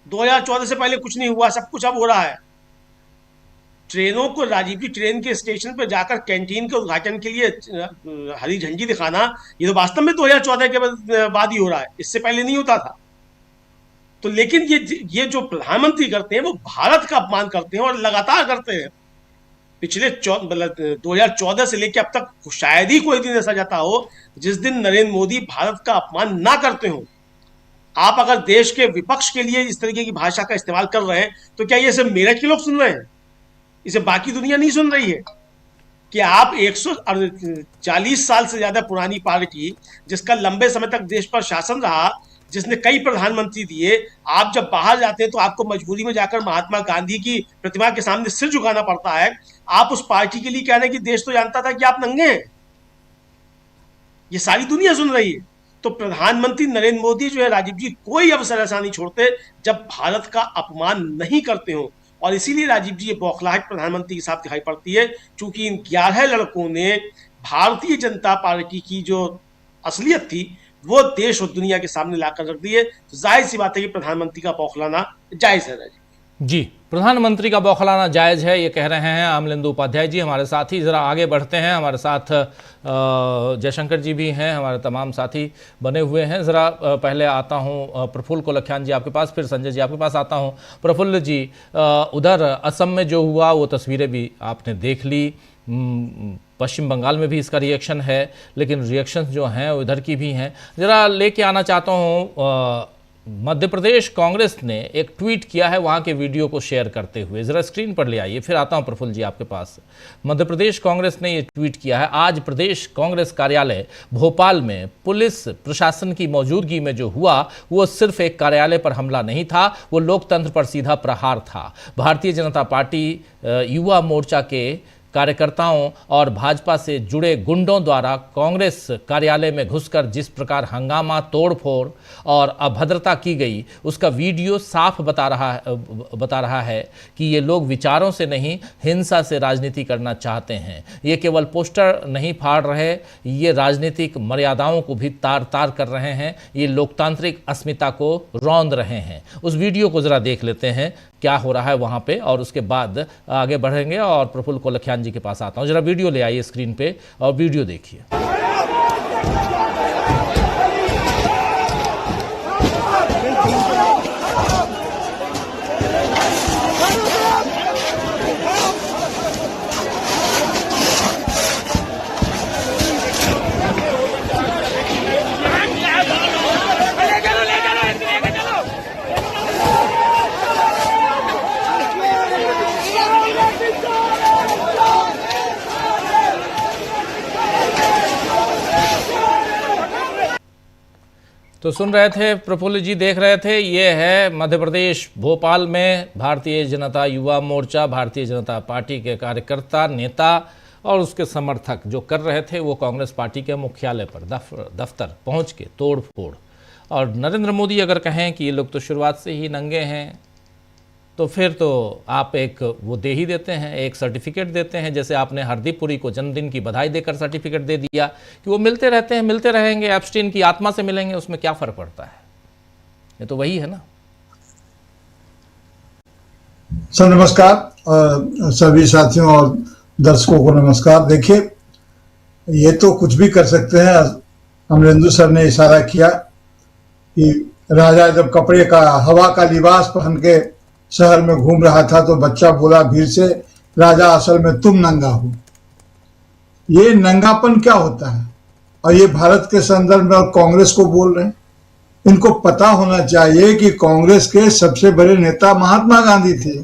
2014 से पहले कुछ नहीं हुआ, सब कुछ अब हो रहा है। ट्रेनों को, राजीव जी, ट्रेन के स्टेशन पर जाकर कैंटीन के उद्घाटन के लिए हरी झंडी दिखाना, ये तो वास्तव में 2014 के बाद ही हो रहा है, इससे पहले नहीं होता था। तो लेकिन ये जो प्रधानमंत्री करते हैं वो भारत का अपमान करते हैं और लगातार करते हैं। पिछले 2014 से लेकर अब तक शायद ही कोई दिन ऐसा जाता हो जिस दिन नरेंद्र मोदी भारत का अपमान ना करते हो। आप अगर देश के विपक्ष के लिए इस तरीके की भाषा का इस्तेमाल कर रहे हैं तो क्या ये सिर्फ मेरठ के लोग सुन रहे हैं? इसे बाकी दुनिया नहीं सुन रही है? कि आप 140 साल से ज्यादा पुरानी पार्टी, जिसका लंबे समय तक देश पर शासन रहा, जिसने कई प्रधानमंत्री दिए, आप जब बाहर जाते हैं तो आपको मजबूरी में जाकर महात्मा गांधी की प्रतिमा के सामने सिर झुकाना पड़ता है। आप उस पार्टी के लिए कह रहे हैं कि देश तो जानता था कि आप नंगे हैं। ये सारी दुनिया सुन रही है। तो प्रधानमंत्री नरेंद्र मोदी जो है, राजीव जी, कोई अवसर ऐसा नहीं छोड़ते जब भारत का अपमान नहीं करते हो। और इसीलिए राजीव जी ये बौखलाहट प्रधानमंत्री के साथ दिखाई पड़ती है, क्योंकि इन 11 लड़कों ने भारतीय जनता पार्टी की जो असलियत थी वो देश और दुनिया के सामने लाकर रख दी है। तो जाहिर सी बात है कि प्रधानमंत्री का बौखलाना जायज है। राजीव जी, प्रधानमंत्री का बौखलाना जायज है, ये कह रहे हैं अमलेंदु उपाध्याय जी हमारे साथी। जरा आगे बढ़ते हैं, हमारे साथ जयशंकर जी भी हैं, हमारे तमाम साथी बने हुए हैं। ज़रा पहले आता हूं प्रफुल्ल कोलखियान जी आपके पास, फिर संजय जी आपके पास आता हूं। प्रफुल्ल जी, उधर असम में जो हुआ वो तस्वीरें भी आपने देख ली, पश्चिम बंगाल में भी इसका रिएक्शन है, लेकिन रिएक्शंस जो हैं उधर की भी हैं। ज़रा लेके आना चाहता हूँ, मध्य प्रदेश कांग्रेस ने एक ट्वीट किया है वहाँ के वीडियो को शेयर करते हुए, ज़रा स्क्रीन पर ले आइए, फिर आता हूँ प्रफुल्ल जी आपके पास। मध्य प्रदेश कांग्रेस ने ये ट्वीट किया है, आज प्रदेश कांग्रेस कार्यालय भोपाल में पुलिस प्रशासन की मौजूदगी में जो हुआ वो सिर्फ एक कार्यालय पर हमला नहीं था, वो लोकतंत्र पर सीधा प्रहार था। भारतीय जनता पार्टी युवा मोर्चा के कार्यकर्ताओं और भाजपा से जुड़े गुंडों द्वारा कांग्रेस कार्यालय में घुसकर जिस प्रकार हंगामा, तोड़फोड़ और अभद्रता की गई, उसका वीडियो साफ बता रहा है कि ये लोग विचारों से नहीं, हिंसा से राजनीति करना चाहते हैं। ये केवल पोस्टर नहीं फाड़ रहे, ये राजनीतिक मर्यादाओं को भी तार तार कर रहे हैं, ये लोकतांत्रिक अस्मिता को रौंद रहे हैं। उस वीडियो को ज़रा देख लेते हैं क्या हो रहा है वहाँ पे, और उसके बाद आगे बढ़ेंगे और प्रफुल्ल कोलखियान जी के पास आता हूँ। जरा वीडियो ले आइए स्क्रीन पे और वीडियो देखिए। तो सुन रहे थे प्रफुल्ल जी, देख रहे थे, ये है मध्य प्रदेश भोपाल में भारतीय जनता युवा मोर्चा, भारतीय जनता पार्टी के कार्यकर्ता, नेता और उसके समर्थक जो कर रहे थे वो कांग्रेस पार्टी के मुख्यालय पर दफ्तर पहुंच के तोड़ फोड़। और नरेंद्र मोदी अगर कहें कि ये लोग तो शुरुआत से ही नंगे हैं, तो फिर तो आप एक वो दे ही देते हैं, एक सर्टिफिकेट देते हैं, जैसे आपने हरदीप पुरी को जन्मदिन की बधाई देकर सर्टिफिकेट दे दिया कि वो मिलते रहते हैं, मिलते रहेंगे, एप्स्टीन की आत्मा से मिलेंगे, उसमें क्या फ़र्क पड़ता है? ये तो वही है ना। सर नमस्कार, सभी साथियों और दर्शकों को नमस्कार। देखिए, ये तो कुछ भी कर सकते हैं। अमरेंदु सर ने इशारा किया कि राजा जब कपड़े का, हवा का लिबास पहन के शहर में घूम रहा था तो बच्चा बोला भीड़ से, राजा असल में तुम नंगा हो। ये नंगापन क्या होता है? और ये भारत के संदर्भ में और कांग्रेस को बोल रहे हैं। इनको पता होना चाहिए कि कांग्रेस के सबसे बड़े नेता महात्मा गांधी थे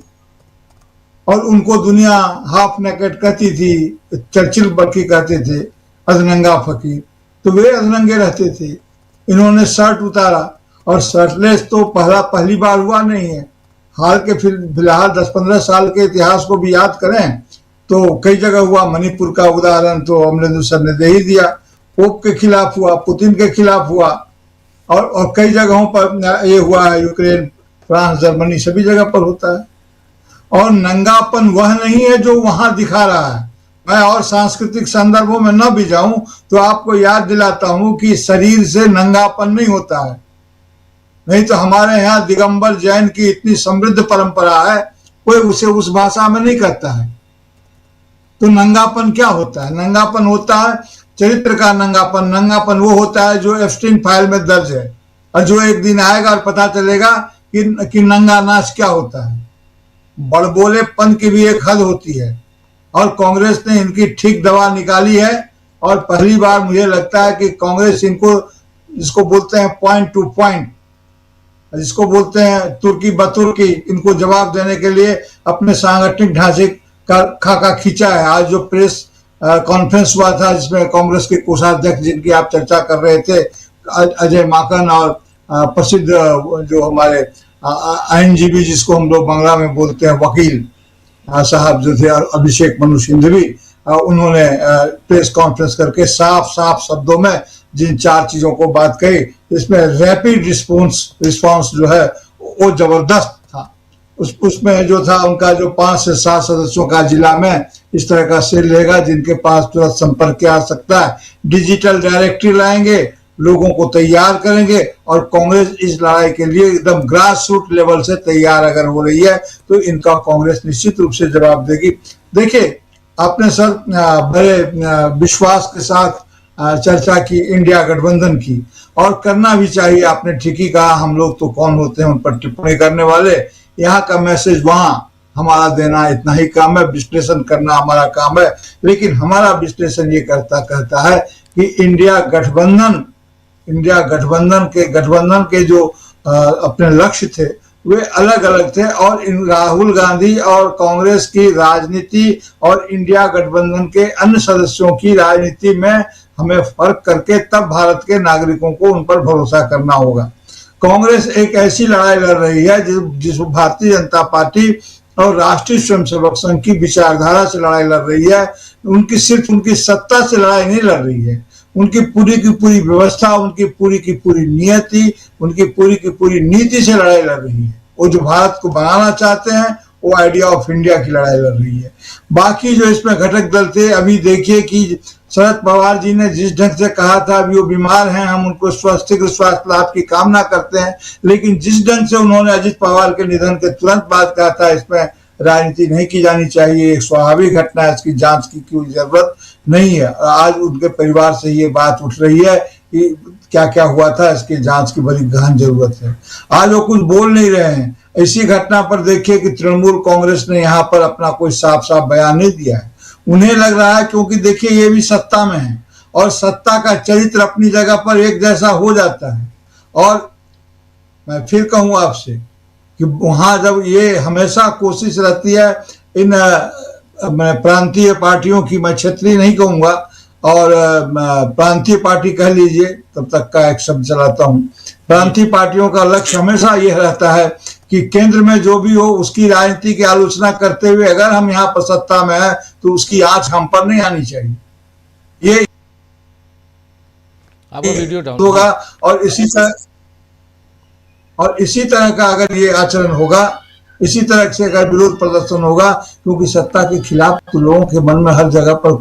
और उनको दुनिया हाफ नेकेड कहती थी, चर्चिल बल्कि कहते थे अधनंगा फकीर, तो वे अधनंगे रहते थे। इन्होंने शर्ट उतारा और शर्टलेस तो पहली बार हुआ नहीं है। हाल के फिलहाल 10-15 साल के इतिहास को भी याद करें तो कई जगह हुआ। मणिपुर का उदाहरण तो अमरेंद्र सर ने दे ही दिया। पोप के खिलाफ हुआ, पुतिन के खिलाफ हुआ और कई जगहों पर ये हुआ है, यूक्रेन, फ्रांस, जर्मनी, सभी जगह पर होता है। और नंगापन वह नहीं है जो वहां दिखा रहा है। मैं और सांस्कृतिक संदर्भों में न भी जाऊं तो आपको याद दिलाता हूं कि शरीर से नंगापन नहीं होता है। नहीं तो हमारे यहाँ दिगंबर जैन की इतनी समृद्ध परंपरा है, कोई उसे उस भाषा में नहीं कहता है। तो नंगापन क्या होता है? नंगापन होता है चरित्र का नंगापन। नंगापन वो होता है जो एप्स्टीन फाइल में दर्ज है और जो एक दिन आएगा और पता चलेगा कि नंगा नाच क्या होता है। बड़बोलेपन की भी एक हद होती है और कांग्रेस ने इनकी ठीक दवा निकाली है। और पहली बार मुझे लगता है कि कांग्रेस इनको, जिसको बोलते हैं पॉइंट टू पॉइंट, जिसको बोलते हैं तुर्की बतुर्की, इनको जवाब देने के लिए अपने सांगठनिक ढांचे का खाका खींचा है। आज जो प्रेस कॉन्फ्रेंस हुआ था जिसमें कांग्रेस के कोषाध्यक्ष जिनकी आप चर्चा कर रहे थे, अजय माकन, और प्रसिद्ध जो हमारे आईनजीबी जिसको हम लोग बांग्ला में बोलते हैं वकील साहब जो थे, अभिषेक मनु सिंघवी, उन्होंने प्रेस कॉन्फ्रेंस करके साफ साफ शब्दों में जिन 4 चीजों को बात कही, इसमें रैपिड रिस्पांस जो है वो जबरदस्त था। उसमें जो था उनका जो 5 से 7 सदस्यों का जिला में इस तरह का सेल रहेगा जिनके पास तुरंत संपर्क किया जा सकता है। डिजिटल डायरेक्टरी लाएंगे, लोगों को तैयार करेंगे और कांग्रेस इस लड़ाई के लिए एकदम ग्रास रूट लेवल से तैयार अगर हो रही है तो इनका कांग्रेस निश्चित रूप से जवाब देगी। देखिए, आपने सर बड़े विश्वास के साथ चर्चा की इंडिया गठबंधन की, और करना भी चाहिए। आपने ठीक ही कहा, हम लोग तो कौन होते हैं उन पर टिप्पणी करने वाले। यहाँ का मैसेज वहां हमारा देना इतना ही काम है, विश्लेषण करना हमारा काम है। लेकिन हमारा विश्लेषण ये कहता है कि इंडिया गठबंधन के जो अपने लक्ष्य थे वे अलग अलग थे, और इन राहुल गांधी और कांग्रेस की राजनीति और इंडिया गठबंधन के अन्य सदस्यों की राजनीति में हमें फर्क करके तब भारत के नागरिकों को उन पर भरोसा करना होगा। कांग्रेस एक ऐसी लड़ाई लड़ रही है जिस भारतीय जनता पार्टी और राष्ट्रीय स्वयंसेवक संघ की विचारधारा से लड़ाई लड़ रही है। सिर्फ उनकी सत्ता से लड़ाई नहीं लड़ रही है, उनकी पूरी की पूरी व्यवस्था, उनकी पूरी की पूरी नियति, उनकी पूरी की पूरी नीति से लड़ाई लड़ रही है। वो जो भारत को बनाना चाहते हैं वो आइडिया ऑफ इंडिया की लड़ाई लड़ रही है। बाकी जो इसमें घटक दल थे, अभी देखिए कि शरद पवार जी ने जिस ढंग से कहा था अभी वो बीमार हैं, हम उनको शीघ्र स्वास्थ्य लाभ की कामना करते हैं, लेकिन जिस ढंग से उन्होंने अजित पवार के निधन के तुरंत बाद कहा था इसमें राजनीति नहीं की जानी चाहिए, एक स्वाभाविक घटना है, इसकी जांच की कोई जरूरत नहीं है। आज उनके परिवार से ये बात उठ रही है कि क्या क्या हुआ था, इसकी जांच की बड़ी गहन जरूरत है। आज वो कुछ बोल नहीं रहे हैं। इसी घटना पर देखिए कि तृणमूल कांग्रेस ने यहाँ पर अपना कोई साफ साफ बयान नहीं दिया है। उन्हें लग रहा है क्योंकि देखिए ये भी सत्ता में है और सत्ता का चरित्र अपनी जगह पर एक जैसा हो जाता है। और मैं फिर कहूं आपसे कि वहां जब ये हमेशा कोशिश रहती है इन प्रांतीय पार्टियों की, मैं क्षेत्रीय नहीं कहूंगा और प्रांतीय पार्टी कह लीजिए, तब तक का एक शब्द चलाता हूं। प्रांतीय पार्टियों का लक्ष्य हमेशा यह रहता है कि केंद्र में जो भी हो उसकी राजनीति की आलोचना करते हुए अगर हम यहाँ पर सत्ता में है तो उसकी आंच हम पर नहीं आनी चाहिए। ये वीडियो होगा और इसी तरह का अगर ये आचरण होगा, इसी तरह से अगर विरोध प्रदर्शन होगा, क्योंकि सत्ता के खिलाफ तो लोगों के मन में हर जगह पर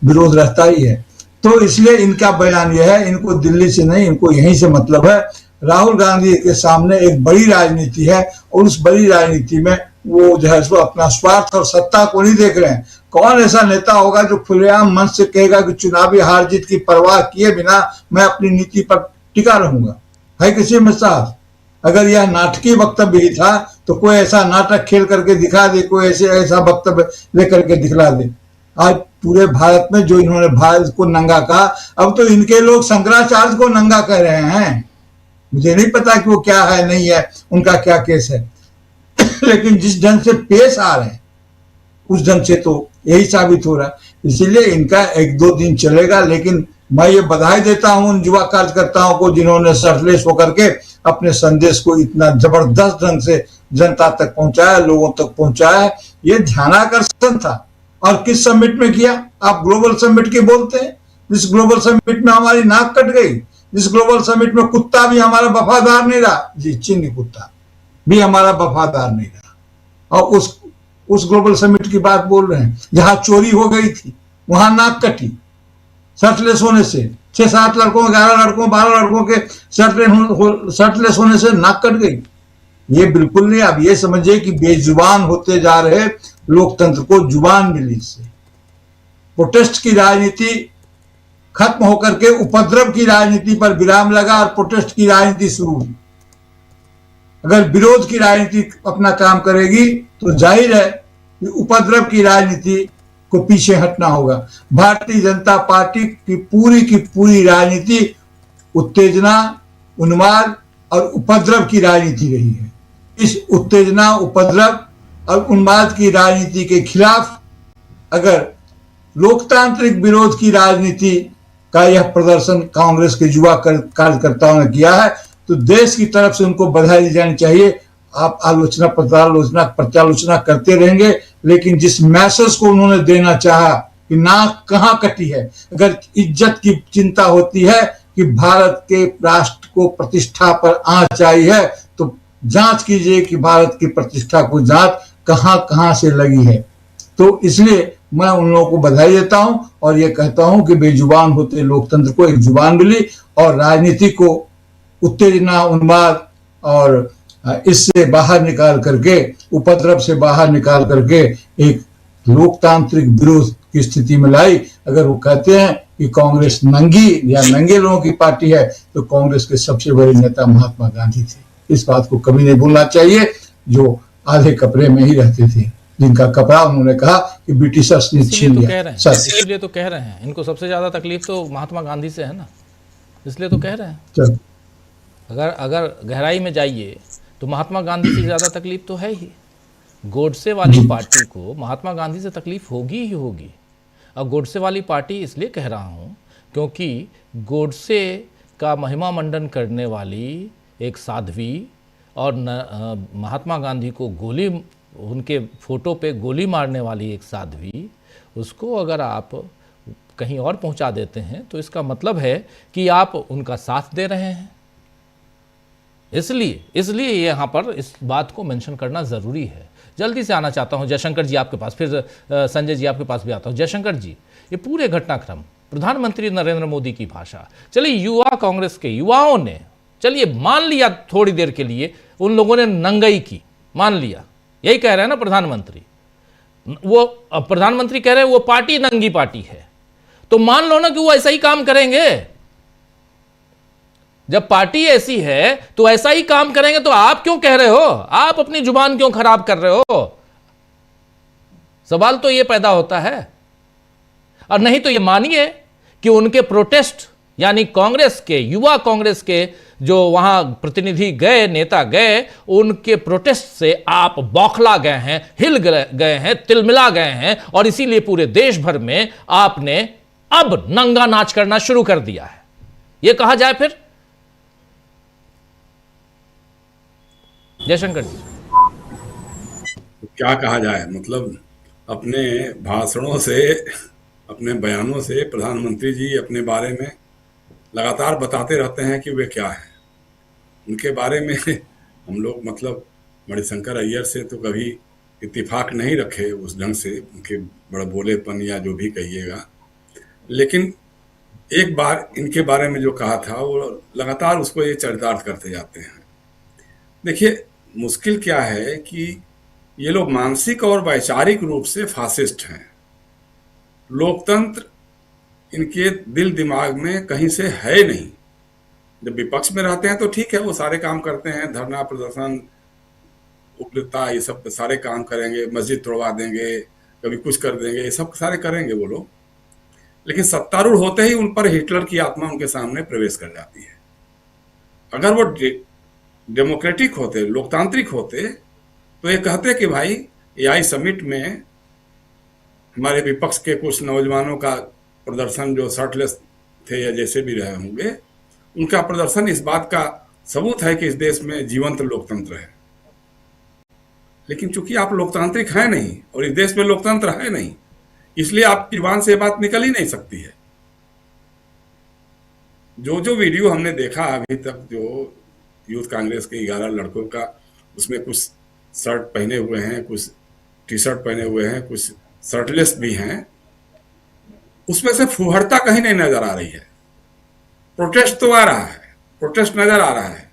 विरोध रहता ही है। तो इसलिए इनका बयान यह है, इनको दिल्ली से नहीं, इनको यहीं से मतलब है। राहुल गांधी के सामने एक बड़ी राजनीति है और उस बड़ी राजनीति में वो जो है सो अपना स्वार्थ और सत्ता को नहीं देख रहे हैं। कौन ऐसा नेता होगा जो खुलेआम मन से कहेगा कि चुनावी हार जीत की परवाह किए बिना मैं अपनी नीति पर टिका रहूंगा? है किसी में साहब? अगर यह नाटकीय वक्तव्य ही था तो कोई ऐसा नाटक खेल करके दिखा दे, कोई ऐसा वक्तव्य लेकर के दिखला दे। आज पूरे भारत में जो इन्होंने भारत को नंगा कहा, अब तो इनके लोग शंकराचार्य को नंगा कह रहे हैं। मुझे नहीं पता कि वो क्या है नहीं है, उनका क्या केस है लेकिन जिस ढंग से पेश आ रहे हैं उस ढंग से तो यही साबित हो रहा है। इसीलिए इनका 1-2 दिन चलेगा, लेकिन मैं ये बधाई देता हूं उन युवा कार्यकर्ताओं को जिन्होंने सरलेस होकर के अपने संदेश को इतना जबरदस्त ढंग से जनता तक पहुंचाया, लोगों तक पहुंचाया। ये ध्यानाकर्षण था। और किस समिट में किया? आप ग्लोबल समिट के बोलते हैं। जिस ग्लोबल समिट में हमारी नाक कट गई, जिस ग्लोबल समिट में कुत्ता भी हमारा वफादार नहीं रहा, जी चीनी कुत्ता भी हमारा वफादार नहीं रहा, और उस ग्लोबल समिट की बात बोल रहे हैं जहां चोरी हो गई थी, वहां नाक कटी शर्टलेस होने से। 6-7 लड़कों, 11 लड़कों, 12 लड़कों के शर्टलेस होने से नाक कट गई। ये बिल्कुल नहीं। आप ये समझिए कि बेजुबान होते जा रहे लोकतंत्र को जुबान मिली इससे। प्रोटेस्ट की राजनीति खत्म होकर के उपद्रव की राजनीति पर विराम लगा और प्रोटेस्ट की राजनीति शुरू हुई। अगर विरोध की राजनीति अपना काम करेगी तो जाहिर है कि उपद्रव की राजनीति को पीछे हटना होगा। भारतीय जनता पार्टी की पूरी राजनीति उत्तेजना, उन्माद और उपद्रव की राजनीति रही है। इस उत्तेजना, उपद्रव और उन्माद की राजनीति के खिलाफ अगर लोकतांत्रिक विरोध की राजनीति का यह प्रदर्शन कांग्रेस के युवा कार्यकर्ताओं ने किया है तो देश की तरफ से उनको बधाई दी जानी चाहिए। आप आलोचना प्रत्यालोचना करते रहेंगे, लेकिन जिस मैसेज को उन्होंने देना चाहा कि नाक कहां कटी है, अगर इज्जत की चिंता होती है कि भारत के राष्ट्र को प्रतिष्ठा पर आंच आई है तो जांच कीजिए कि भारत की प्रतिष्ठा को जांच कहां से लगी है। तो इसलिए मैं उन लोगों को बधाई देता हूं और ये कहता हूं कि बेजुबान होते लोकतंत्र को एक जुबान मिली और राजनीति को उत्तेजना, उन्माद और इससे बाहर निकाल करके, उपद्रव से बाहर निकाल करके एक लोकतांत्रिक विरोध की स्थिति में लाई। अगर वो कहते हैं कि कांग्रेस नंगी या नंगे लोगों की पार्टी है तो कांग्रेस के सबसे बड़े नेता महात्मा गांधी थे। इस बात को कभी नहीं भूलना चाहिए, जो आधे कपड़े में ही रहते थे, जिनका कपड़ा उन्होंने कहा कि ब्रिटिशर्स ने छीन लिया। इसलिए तो कह रहे हैं इनको सबसे ज्यादा तकलीफ तो महात्मा गांधी से है ना, इसलिए तो कह रहे हैं। अगर गहराई में जाइए तो महात्मा गांधी से ज्यादा तकलीफ तो है ही। गोडसे वाली पार्टी को महात्मा गांधी से तकलीफ होगी ही होगी। और गोडसे वाली पार्टी इसलिए कह रहा हूँ क्योंकि गोडसे का महिमा मंडन करने वाली एक साध्वी और महात्मा गांधी को गोली, उनके फोटो पे गोली मारने वाली एक साध्वी, उसको अगर आप कहीं और पहुंचा देते हैं तो इसका मतलब है कि आप उनका साथ दे रहे हैं। इसलिए यहाँ पर इस बात को मेंशन करना ज़रूरी है। जल्दी से आना चाहता हूँ जयशंकर जी आपके पास, फिर संजय जी आपके पास भी आता हूँ। जयशंकर जी, ये पूरे घटनाक्रम, प्रधानमंत्री नरेंद्र मोदी की भाषा, चलिए युवा कांग्रेस के युवाओं ने, चलिए मान लिया थोड़ी देर के लिए उन लोगों ने नंगई की, मान लिया, यही कह रहे हैं ना प्रधानमंत्री, वो प्रधानमंत्री कह रहे हैं वो पार्टी नंगी पार्टी है, तो मान लो ना कि वो ऐसा ही काम करेंगे। जब पार्टी ऐसी है तो ऐसा ही काम करेंगे, तो आप क्यों कह रहे हो? आप अपनी जुबान क्यों खराब कर रहे हो? सवाल तो यह पैदा होता है। और नहीं तो यह मानिए कि उनके प्रोटेस्ट, यानी कांग्रेस के, युवा कांग्रेस के जो वहां प्रतिनिधि गए, नेता गए, उनके प्रोटेस्ट से आप बौखला गए हैं, हिल गए हैं, तिलमिला गए हैं, और इसीलिए पूरे देश भर में आपने अब नंगा नाच करना शुरू कर दिया है। यह कहा जाए फिर? जयशंकर जी, क्या कहा जाए, मतलब अपने भाषणों से, अपने बयानों से प्रधानमंत्री जी अपने बारे में लगातार बताते रहते हैं कि वे क्या हैं। उनके बारे में हम लोग मतलब मणिशंकर अय्यर से तो कभी इत्तेफाक नहीं रखे उस ढंग से, उनके बड़े बोलेपन या जो भी कहिएगा, लेकिन एक बार इनके बारे में जो कहा था वो लगातार उसको ये चरितार्थ करते जाते हैं। देखिए मुश्किल क्या है कि ये लोग मानसिक और वैचारिक रूप से फासिस्ट हैं। लोकतंत्र इनके दिल दिमाग में कहीं से है नहीं। जब विपक्ष में रहते हैं तो ठीक है, वो सारे काम करते हैं, धरना प्रदर्शन, उग्रता, ये सब सारे काम करेंगे, मस्जिद तोड़वा देंगे, कभी कुछ कर देंगे, ये सब सारे करेंगे वो लोग। लेकिन सत्तारूढ़ होते ही उन पर हिटलर की आत्मा उनके सामने प्रवेश कर जाती है। अगर वो डेमोक्रेटिक होते, लोकतांत्रिक होते, तो ये कहते कि भाई एआई समिट में हमारे विपक्ष के कुछ नौजवानों का प्रदर्शन जो शर्टलेस थे या जैसे भी रहे होंगे, उनका प्रदर्शन इस बात का सबूत है कि इस देश में जीवंत लोकतंत्र है। लेकिन चूंकि आप लोकतांत्रिक हैं नहीं और इस देश में लोकतंत्र है नहीं, इसलिए आपकी जुबान से बात निकल ही नहीं सकती है। जो जो वीडियो हमने देखा अभी तक, जो यूथ कांग्रेस के 11 लड़कों का, उसमें कुछ शर्ट पहने हुए हैं, कुछ टी शर्ट पहने हुए हैं, कुछ शर्टलेस भी हैं, उसमें से फुहड़ता कहीं नहीं नजर आ रही है। प्रोटेस्ट तो आ रहा है, प्रोटेस्ट नजर आ रहा है।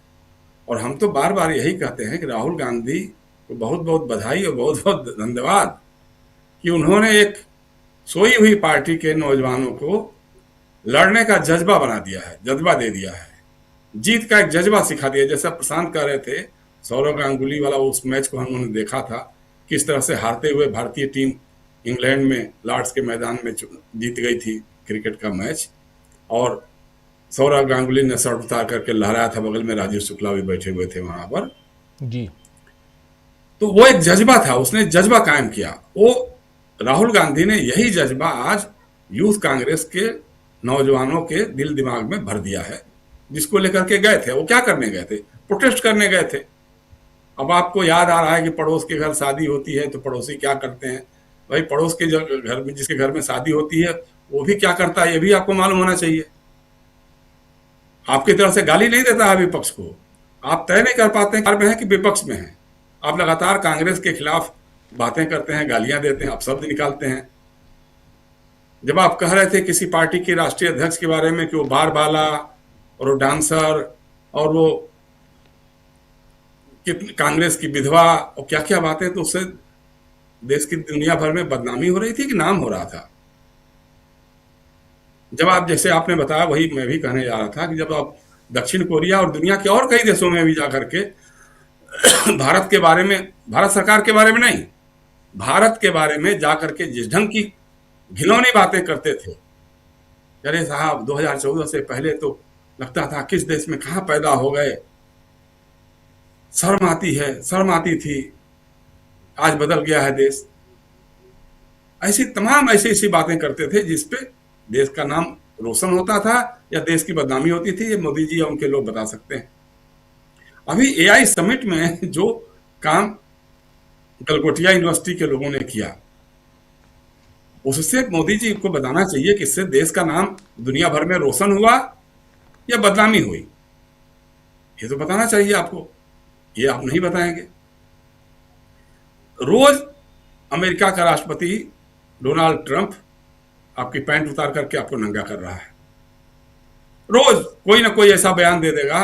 और हम तो बार बार यही कहते हैं कि राहुल गांधी को बहुत बहुत बधाई और बहुत बहुत धन्यवाद कि उन्होंने एक सोई हुई पार्टी के नौजवानों को लड़ने का जज्बा बना दिया है, जज्बा दे दिया है, जीत का एक जज्बा सिखा दिया। जैसा प्रशांत कह रहे थे, सौरव गांगुली वाला उस मैच को हमने देखा था, किस तरह से हारते हुए भारतीय टीम इंग्लैंड में लॉर्ड्स के मैदान में जीत गई थी क्रिकेट का मैच, और सौरव गांगुली ने शर्ट उतार करके लहराया था, बगल में राजीव शुक्ला भी बैठे हुए थे वहां पर जी। तो वो एक जज्बा था, उसने जज्बा कायम किया। वो राहुल गांधी ने यही जज्बा आज यूथ कांग्रेस के नौजवानों के दिल दिमाग में भर दिया है, जिसको लेकर के गए थे। वो क्या करने गए थे? प्रोटेस्ट करने गए थे। अब आपको याद आ रहा है कि पड़ोस के घर शादी होती है तो पड़ोसी क्या करते हैं। भाई पड़ोस के घर में, जिसके घर में शादी होती है, वो भी क्या करता है, ये भी आपको मालूम होना चाहिए। आपकी तरफ से गाली नहीं देता है विपक्ष को, आप तय नहीं कर पाते हैं में है कि विपक्ष में है। आप लगातार कांग्रेस के खिलाफ बातें करते हैं, गालियां देते हैं, आप शब्द निकालते हैं। जब आप कह रहे थे किसी पार्टी के राष्ट्रीय अध्यक्ष के बारे में कि वो बार बाला और वो डांसर और वो कांग्रेस की विधवा और क्या क्या बातें, तो उससे देश की दुनिया भर में बदनामी हो रही थी कि नाम हो रहा था। जब आप, जैसे आपने बताया, वही मैं भी कहने जा रहा था कि जब आप दक्षिण कोरिया और दुनिया के और कई देशों में भी जाकर के भारत के बारे में, भारत सरकार के बारे में नहीं, भारत के बारे में जाकर के जिस ढंग की घिनौनी बातें करते थे, अरे साहब 2014 से पहले तो लगता था किस देश में कहां पैदा हो गए, शर्म आती है, शर्म आती थी, आज बदल गया है देश। ऐसी तमाम ऐसी बातें करते थे जिसपे देश का नाम रोशन होता था या देश की बदनामी होती थी। ये मोदी जी या उनके लोग बता सकते हैं। अभी एआई समिट में जो काम गलगोटिया यूनिवर्सिटी के लोगों ने किया, उससे मोदी जी को बताना चाहिए कि इससे देश का नाम दुनिया भर में रोशन हुआ या बदनामी हुई, ये तो बताना चाहिए आपको। ये आप नहीं बताएंगे। रोज अमेरिका का राष्ट्रपति डोनाल्ड ट्रंप आपकी पैंट उतार करके आपको नंगा कर रहा है। रोज कोई ना कोई ऐसा बयान दे देगा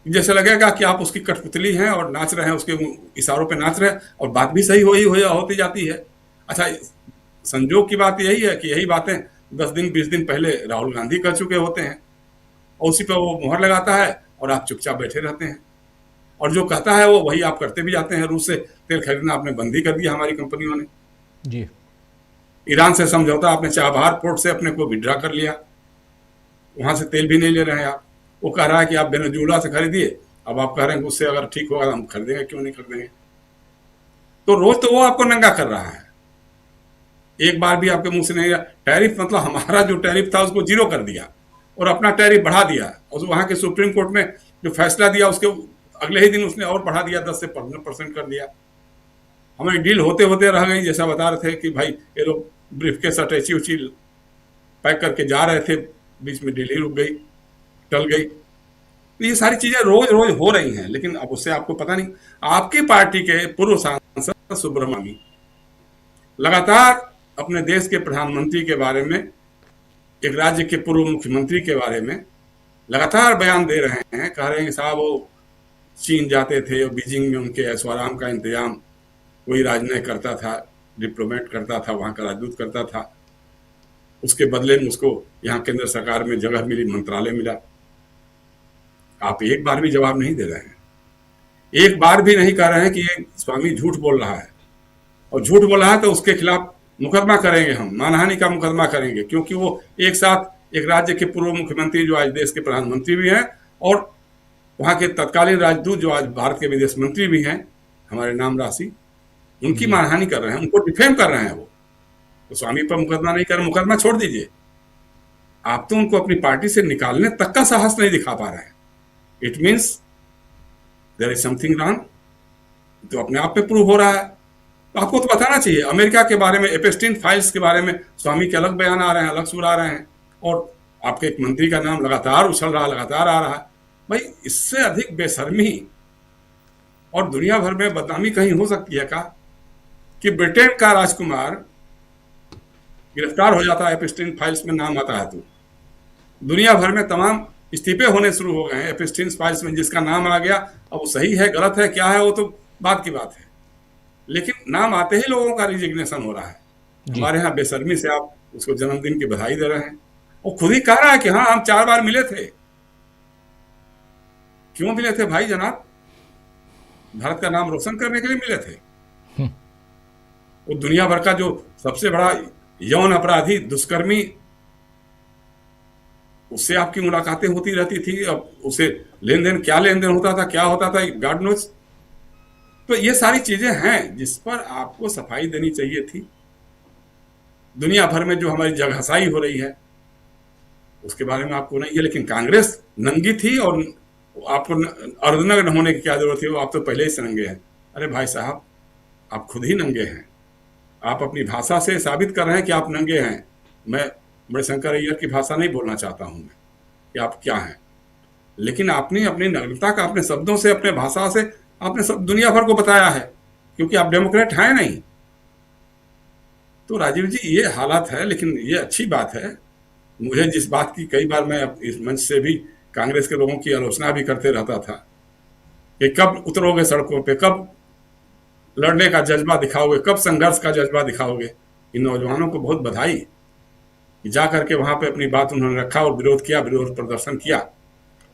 जैसे लगेगा कि आप उसकी कठपुतली हैं और नाच रहे हैं, उसके इशारों पे नाच रहे हैं, और बात भी सही होती जाती है। अच्छा, संजोग की बात यही है कि यही बातें 10 दिन 20 दिन पहले राहुल गांधी कर चुके होते हैं, और उसी पर वो मुहर लगाता है और आप चुपचाप बैठे रहते हैं, और जो कहता है वो वही आप करते भी जाते हैं। रूस से तेल खरीदना आपने बंद ही कर दिया हमारी कंपनियों ने जी। ईरान से समझौता आपने चाबहार पोर्ट से अपने को विड्रा कर लिया, वहां से तेल भी नहीं ले रहे हैं आप। वो कह रहा है कि आप वेनेजुएला से खरीदिए, अब आप कह रहे हैं उससे अगर ठीक होगा हम खरीदेंगे, क्यों नहीं खरीदेंगे। तो रोज तो वो आपको नंगा कर रहा है, एक बार भी आपके मुंह से नहीं। टैरिफ मतलब हमारा जो टैरिफ था उसको 0 कर दिया और अपना टैरिफ बढ़ा दिया, और वहां के सुप्रीम कोर्ट में जो फैसला दिया उसके अगले ही दिन उसने और बढ़ा दिया, 10 से 15% कर दिया। हमारी डील होते होते रह गई। जैसा बता रहे थे कि भाई ये लोग ब्रीफकेस अटैची उची पैक करके जा रहे थे, बीच में डील ही रुक गई, टल गई। तो ये सारी चीजें रोज रोज हो रही हैं, लेकिन अब उससे आपको पता नहीं। आपकी पार्टी के पूर्व सांसद सुब्रमण्यम लगातार अपने देश के प्रधानमंत्री के बारे में, एक राज्य के पूर्व मुख्यमंत्री के बारे में लगातार बयान दे रहे हैं, कह रहे हैं कि साहब वो चीन जाते थे और बीजिंग में उनके ऐशोआराम का इंतजाम कोई राजनयिक करता था, डिप्लोमेट करता था, वहां का राजदूत करता था, उसके बदले में उसको यहाँ केंद्र सरकार में जगह मिली, मंत्रालय मिला। आप एक बार भी जवाब नहीं दे रहे हैं, एक बार भी नहीं कह रहे हैं कि ये स्वामी झूठ बोल रहा है, और झूठ बोल रहा है तो उसके खिलाफ मुकदमा करेंगे, हम मानहानि का मुकदमा करेंगे, क्योंकि वो एक साथ एक राज्य के पूर्व मुख्यमंत्री जो आज देश के प्रधानमंत्री भी हैं और वहां के तत्कालीन राजदूत जो आज भारत के विदेश मंत्री भी हैं, हमारे नाम राशि, उनकी मानहानि कर रहे हैं, उनको डिफेम कर रहे हैं। वो तो स्वामी पर मुकदमा नहीं कर, मुकदमा छोड़ दीजिए, आप तो उनको अपनी पार्टी से निकालने तक का साहस नहीं दिखा पा रहे हैं। It means there is something wrong, तो अपने आप पे प्रूव हो रहा है। तो आपको तो बताना चाहिए। अमेरिका के बारे में, एपेस्टीन फाइल्स के बारे में स्वामी के अलग बयान आ रहे हैं, अलग सुर आ रहे हैं, और आपके एक मंत्री का नाम लगातार उछल रहा, लगातार आ रहा है। भाई, इससे अधिक बेशर्मी और दुनिया भर में बदनामी कहीं हो सकती है क्या, कि ब्रिटेन का राजकुमार गिरफ्तार हो जाता है, एपेस्टीन फाइल्स में नाम आता है, तो दुनिया भर में तमाम इस्तीफे होने शुरू हो गए हैं एपेस्टीन फाइल्स में। जिसका नाम आ गया, अब वो सही है गलत है क्या है वो तो बात की बात है, लेकिन नाम आते ही लोगों का रिजिग्नेशन हो रहा है। हमारे यहाँ बेशर्मी से आप उसको जन्मदिन की बधाई दे रहे हैं। वो खुद ही कह रहा है कि हाँ, हम 4 बार मिले थे। क्यों मिले थे भाई जनाब? भारत का नाम रोशन करने के लिए मिले थे। वो दुनिया भर का जो सबसे बड़ा यौन अपराधी, दुष्कर्मी, उससे आपकी मुलाकातें होती रहती थी। अब उसे लेन देन, क्या लेन देन होता था, क्या होता था, गॉड नोज। तो ये सारी चीजें हैं जिस पर आपको सफाई देनी चाहिए थी। दुनिया भर में जो हमारी जगहसाई हो रही है उसके बारे में आपको नहीं है, लेकिन कांग्रेस नंगी थी और आपको अर्धनग्न होने की क्या जरूरत है, वो आप तो पहले ही से नंगे हैं। अरे भाई साहब, आप खुद ही नंगे हैं। आप अपनी भाषा से साबित कर रहे हैं कि आप नंगे हैं। मैं बड़े शंकर अय्यर की भाषा नहीं बोलना चाहता हूं मैं कि आप क्या हैं, लेकिन आपने अपनी नग्नता का अपने शब्दों से, अपने भाषा से आपने सब दुनिया भर को बताया है, क्योंकि आप डेमोक्रेट हैं नहीं। तो राजीव जी, ये हालात है, लेकिन ये अच्छी बात है। मुझे जिस बात की कई बार मैं इस मंच से भी कांग्रेस के लोगों की आलोचना भी करते रहता था कि कब उतरोगे सड़कों पे, कब लड़ने का जज्बा दिखाओगे, कब संघर्ष का जज्बा दिखाओगे। इन नौजवानों को बहुत बधाई कि जा करके वहां पे अपनी बात उन्होंने रखा और विरोध किया, विरोध प्रदर्शन किया।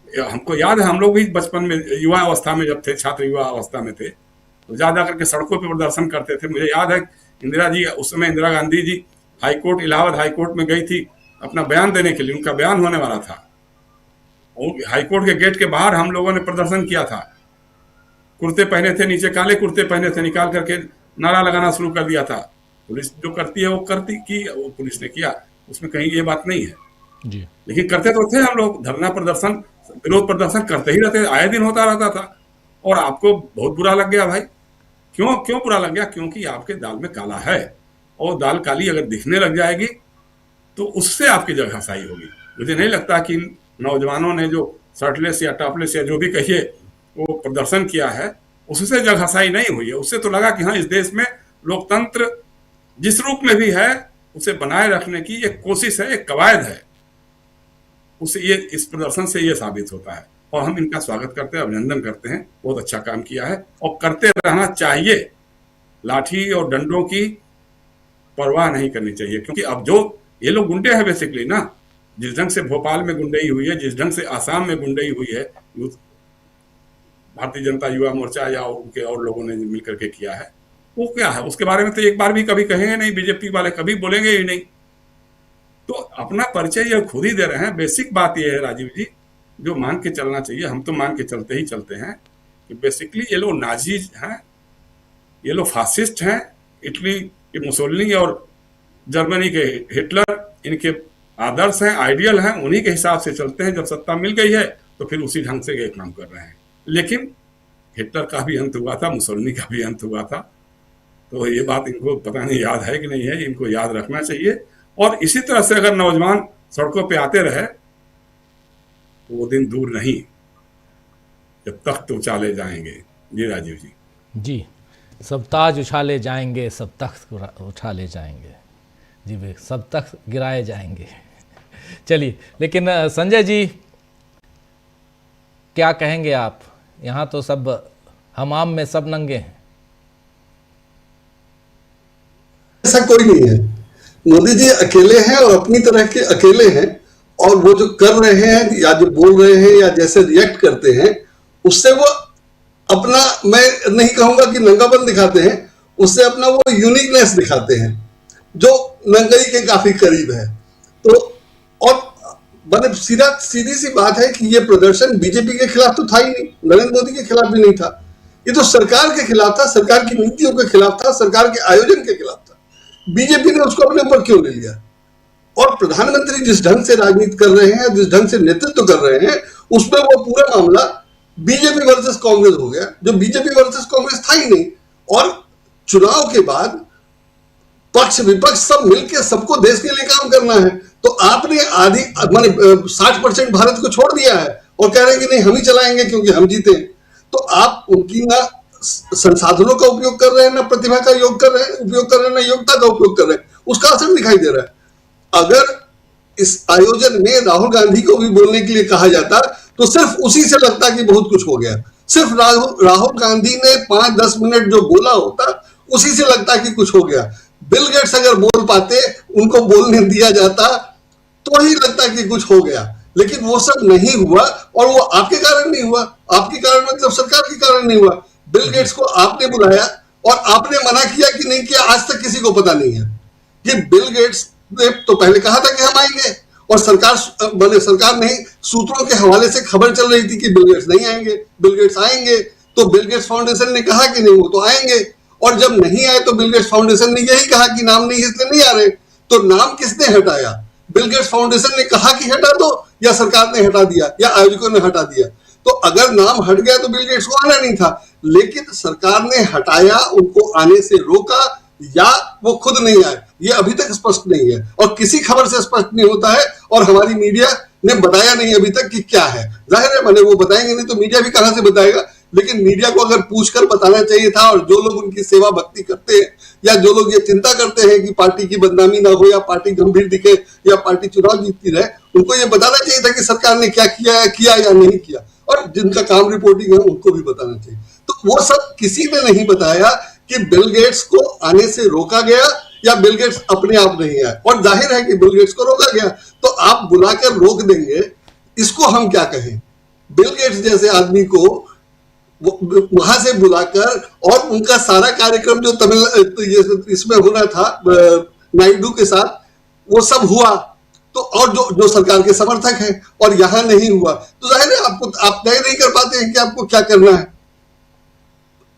हमको याद है, हम लोग भी बचपन में, युवा अवस्था में जब थे, छात्र युवा अवस्था में थे, तो जा करके सड़कों पे प्रदर्शन करते थे। मुझे याद है इंदिरा जी, उस समय इंदिरा गांधी जी हाईकोर्ट, इलाहाबाद हाईकोर्ट में गई थी अपना बयान देने के लिए। उनका बयान होने वाला था और हाईकोर्ट के गेट के बाहर हम लोगों ने प्रदर्शन किया था। कुर्ते पहने थे, नीचे काले कुर्ते पहने थे, निकाल करके नारा लगाना शुरू कर दिया था। पुलिस जो करती है वो करती की, वो पुलिस ने किया, उसमें कहीं ये बात नहीं है जी। लेकिन करते तो थे हम लोग, धरना प्रदर्शन, विरोध प्रदर्शन करते ही रहते, आए दिन होता रहता था। और आपको बहुत बुरा लग गया भाई। क्यों बुरा लग गया? क्योंकि आपके दाल में काला है, और दाल काली अगर दिखने लग जाएगी तो उससे आपकी जगहसाई होगी। मुझे नहीं लगता कि नौजवानों ने जो शर्टलेस या टॉपलेस या जो भी कहिए वो प्रदर्शन किया है, उससे जगहसाई नहीं हुई है। उससे तो लगा कि हाँ, इस देश में लोकतंत्र जिस रूप में भी है उसे बनाए रखने की एक कोशिश है, एक कवायद है। उससे ये, इस प्रदर्शन से ये साबित होता है, और हम इनका स्वागत करते हैं, अभिनंदन करते हैं। बहुत अच्छा काम किया है और करते रहना चाहिए। लाठी और डंडों की परवाह नहीं करनी चाहिए, क्योंकि अब जो ये लोग गुंडे हैं बेसिकली ना, जिस ढंग से भोपाल में गुंडई हुई है, जिस ढंग से आसाम में गुंडई हुई है, भारतीय जनता युवा मोर्चा या उनके और लोगों ने मिलकर के किया है, वो क्या है उसके बारे में तो एक बार भी कभी कहेंगे नहीं। बीजेपी वाले कभी बोलेंगे ही नहीं। तो अपना परिचय ये खुद ही दे रहे हैं। बेसिक बात ये है राजीव जी, जो मान के चलना चाहिए, हम तो मान के चलते ही चलते हैं कि बेसिकली ये लोग नाजीज हैं, ये लोग फासिस्ट हैं। इटली के मुसोलिनी और जर्मनी के हिटलर, इनके आदर्श हैं, आइडियल हैं, उन्हीं के हिसाब से चलते हैं। जब सत्ता मिल गई है तो फिर उसी ढंग से ये काम कर रहे हैं। लेकिन हिटलर का भी अंत हुआ था, मुसोलिनी का भी अंत हुआ था। तो ये बात इनको पता नहीं याद है कि नहीं है, इनको याद रखना चाहिए। और इसी तरह से अगर नौजवान सड़कों पे आते रहे तो वो दिन दूर नहीं जब तख्त उछाले जाएंगे। जी राजीव जी। जी, सब ताज उछाले जाएंगे, सब तख्त उछाले जाएंगे। जी भाई, सब तख्त गिराए जाएंगे। चलिए, लेकिन संजय जी क्या कहेंगे आप? यहाँ तो सब हमाम में सब नंगे हैं। ऐसा कोई नहीं है। मोदी जी अकेले हैं और अपनी तरह के अकेले हैं, और वो जो कर रहे हैं या जो बोल रहे हैं या जैसे रिएक्ट करते हैं, उससे वो अपना, मैं नहीं कहूंगा कि नंगापन दिखाते हैं, उससे अपना वो यूनिकनेस दिखाते हैं जो नंगई के काफी करीब है। तो और मैंने सीधी सी बात है कि ये प्रदर्शन बीजेपी के खिलाफ तो था ही नहीं, नरेंद्र मोदी के खिलाफ भी नहीं था, ये तो सरकार के खिलाफ था, सरकार की नीतियों के खिलाफ था, सरकार के आयोजन के खिलाफ था। बीजेपी ने उसको अपने ऊपर क्यों ले लिया? और प्रधानमंत्री जिस ढंग से राजनीति कर रहे हैं, जिस ढंग से नेतृत्व कर रहे हैं, उसमें वो पूरा मामला बीजेपी वर्सेस कांग्रेस हो गया, जो बीजेपी वर्सेस कांग्रेस था ही नहीं। और चुनाव के बाद पक्ष विपक्ष सब मिलकर सबको देश के लिए काम करना है, तो आपने आधी माने 60% भारत को छोड़ दिया है और कह रहे हैं कि नहीं हम ही चलाएंगे क्योंकि हम जीते। तो आप उनकी ना संसाधनों का उपयोग कर रहे हैं, ना प्रतिभा का उपयोग कर रहे हैं, ना योग्यता का उपयोग कर रहे हैं, उसका असर दिखाई दे रहा है। अगर इस आयोजन में राहुल गांधी को भी बोलने के लिए कहा जाता तो सिर्फ उसी से लगता कि बहुत कुछ हो गया। सिर्फ राहुल गांधी ने 5-10 मिनट जो बोला होता उसी से लगता कि कुछ हो गया। बिल गेट्स अगर बोल पाते, उनको बोलने दिया जाता तो ही लगता कि कुछ हो गया, लेकिन वो सब नहीं हुआ। और वो आपके कारण नहीं हुआ, आपके कारण मतलब सरकार के कारण नहीं हुआ। बिल गेट्स को आपने बुलाया और आपने मना किया कि नहीं किया, आज तक किसी को पता नहीं है कि बिल गेट्स ने तो पहले कहा था कि हम आएंगे, और सरकार नहीं, सूत्रों के हवाले से खबर चल रही थी कि बिल गेट्स नहीं आएंगे, बिल गेट्स आएंगे। तो बिल गेट्स फाउंडेशन ने कहा कि नहीं वो तो आएंगे, और जब नहीं आए तो बिल गेट्स फाउंडेशन ने यही कहा कि नाम नहीं इसलिए नहीं आ रहे। तो नाम किसने हटाया? बिल गेट्स फाउंडेशन ने कहा कि हटा दो, या सरकार ने हटा दिया, या आयोजकों ने हटा दिया? तो अगर नाम हट गया तो बिल गेट्स को आना नहीं था, लेकिन सरकार ने हटाया, उनको आने से रोका, या वो खुद नहीं आए, ये अभी तक स्पष्ट नहीं है, और किसी खबर से स्पष्ट नहीं होता है। और हमारी मीडिया ने बताया नहीं अभी तक कि क्या है। जाहिर है मैंने वो बताएंगे नहीं तो मीडिया भी कहां से बताएगा, लेकिन मीडिया को अगर पूछकर बताना चाहिए था। और जो लोग उनकी सेवा भक्ति करते हैं, या जो लोग ये चिंता करते हैं कि पार्टी की बदनामी ना हो, या पार्टी गंभीर दिखे, या पार्टी चुनाव जीतती रहे, उनको ये बताना चाहिए था कि सरकार ने क्या किया या नहीं किया। और जिनका काम रिपोर्टिंग है उनको भी बताना चाहिए। तो वो सब किसी ने नहीं बताया कि बिल गेट्स को आने से रोका गया या बिल गेट्स अपने आप नहीं आए। और जाहिर है कि बिल गेट्स को रोका गया, तो आप बुलाकर रोक देंगे, इसको हम क्या कहें? बिल गेट्स जैसे आदमी को वहां से बुलाकर, और उनका सारा कार्यक्रम जो इसमें होना था नायडू के साथ, वो सब हुआ, तो और जो सरकार के समर्थक हैं, और यहां नहीं हुआ, तो जाहिर है आप तय नहीं कर पाते हैं कि आपको क्या करना है।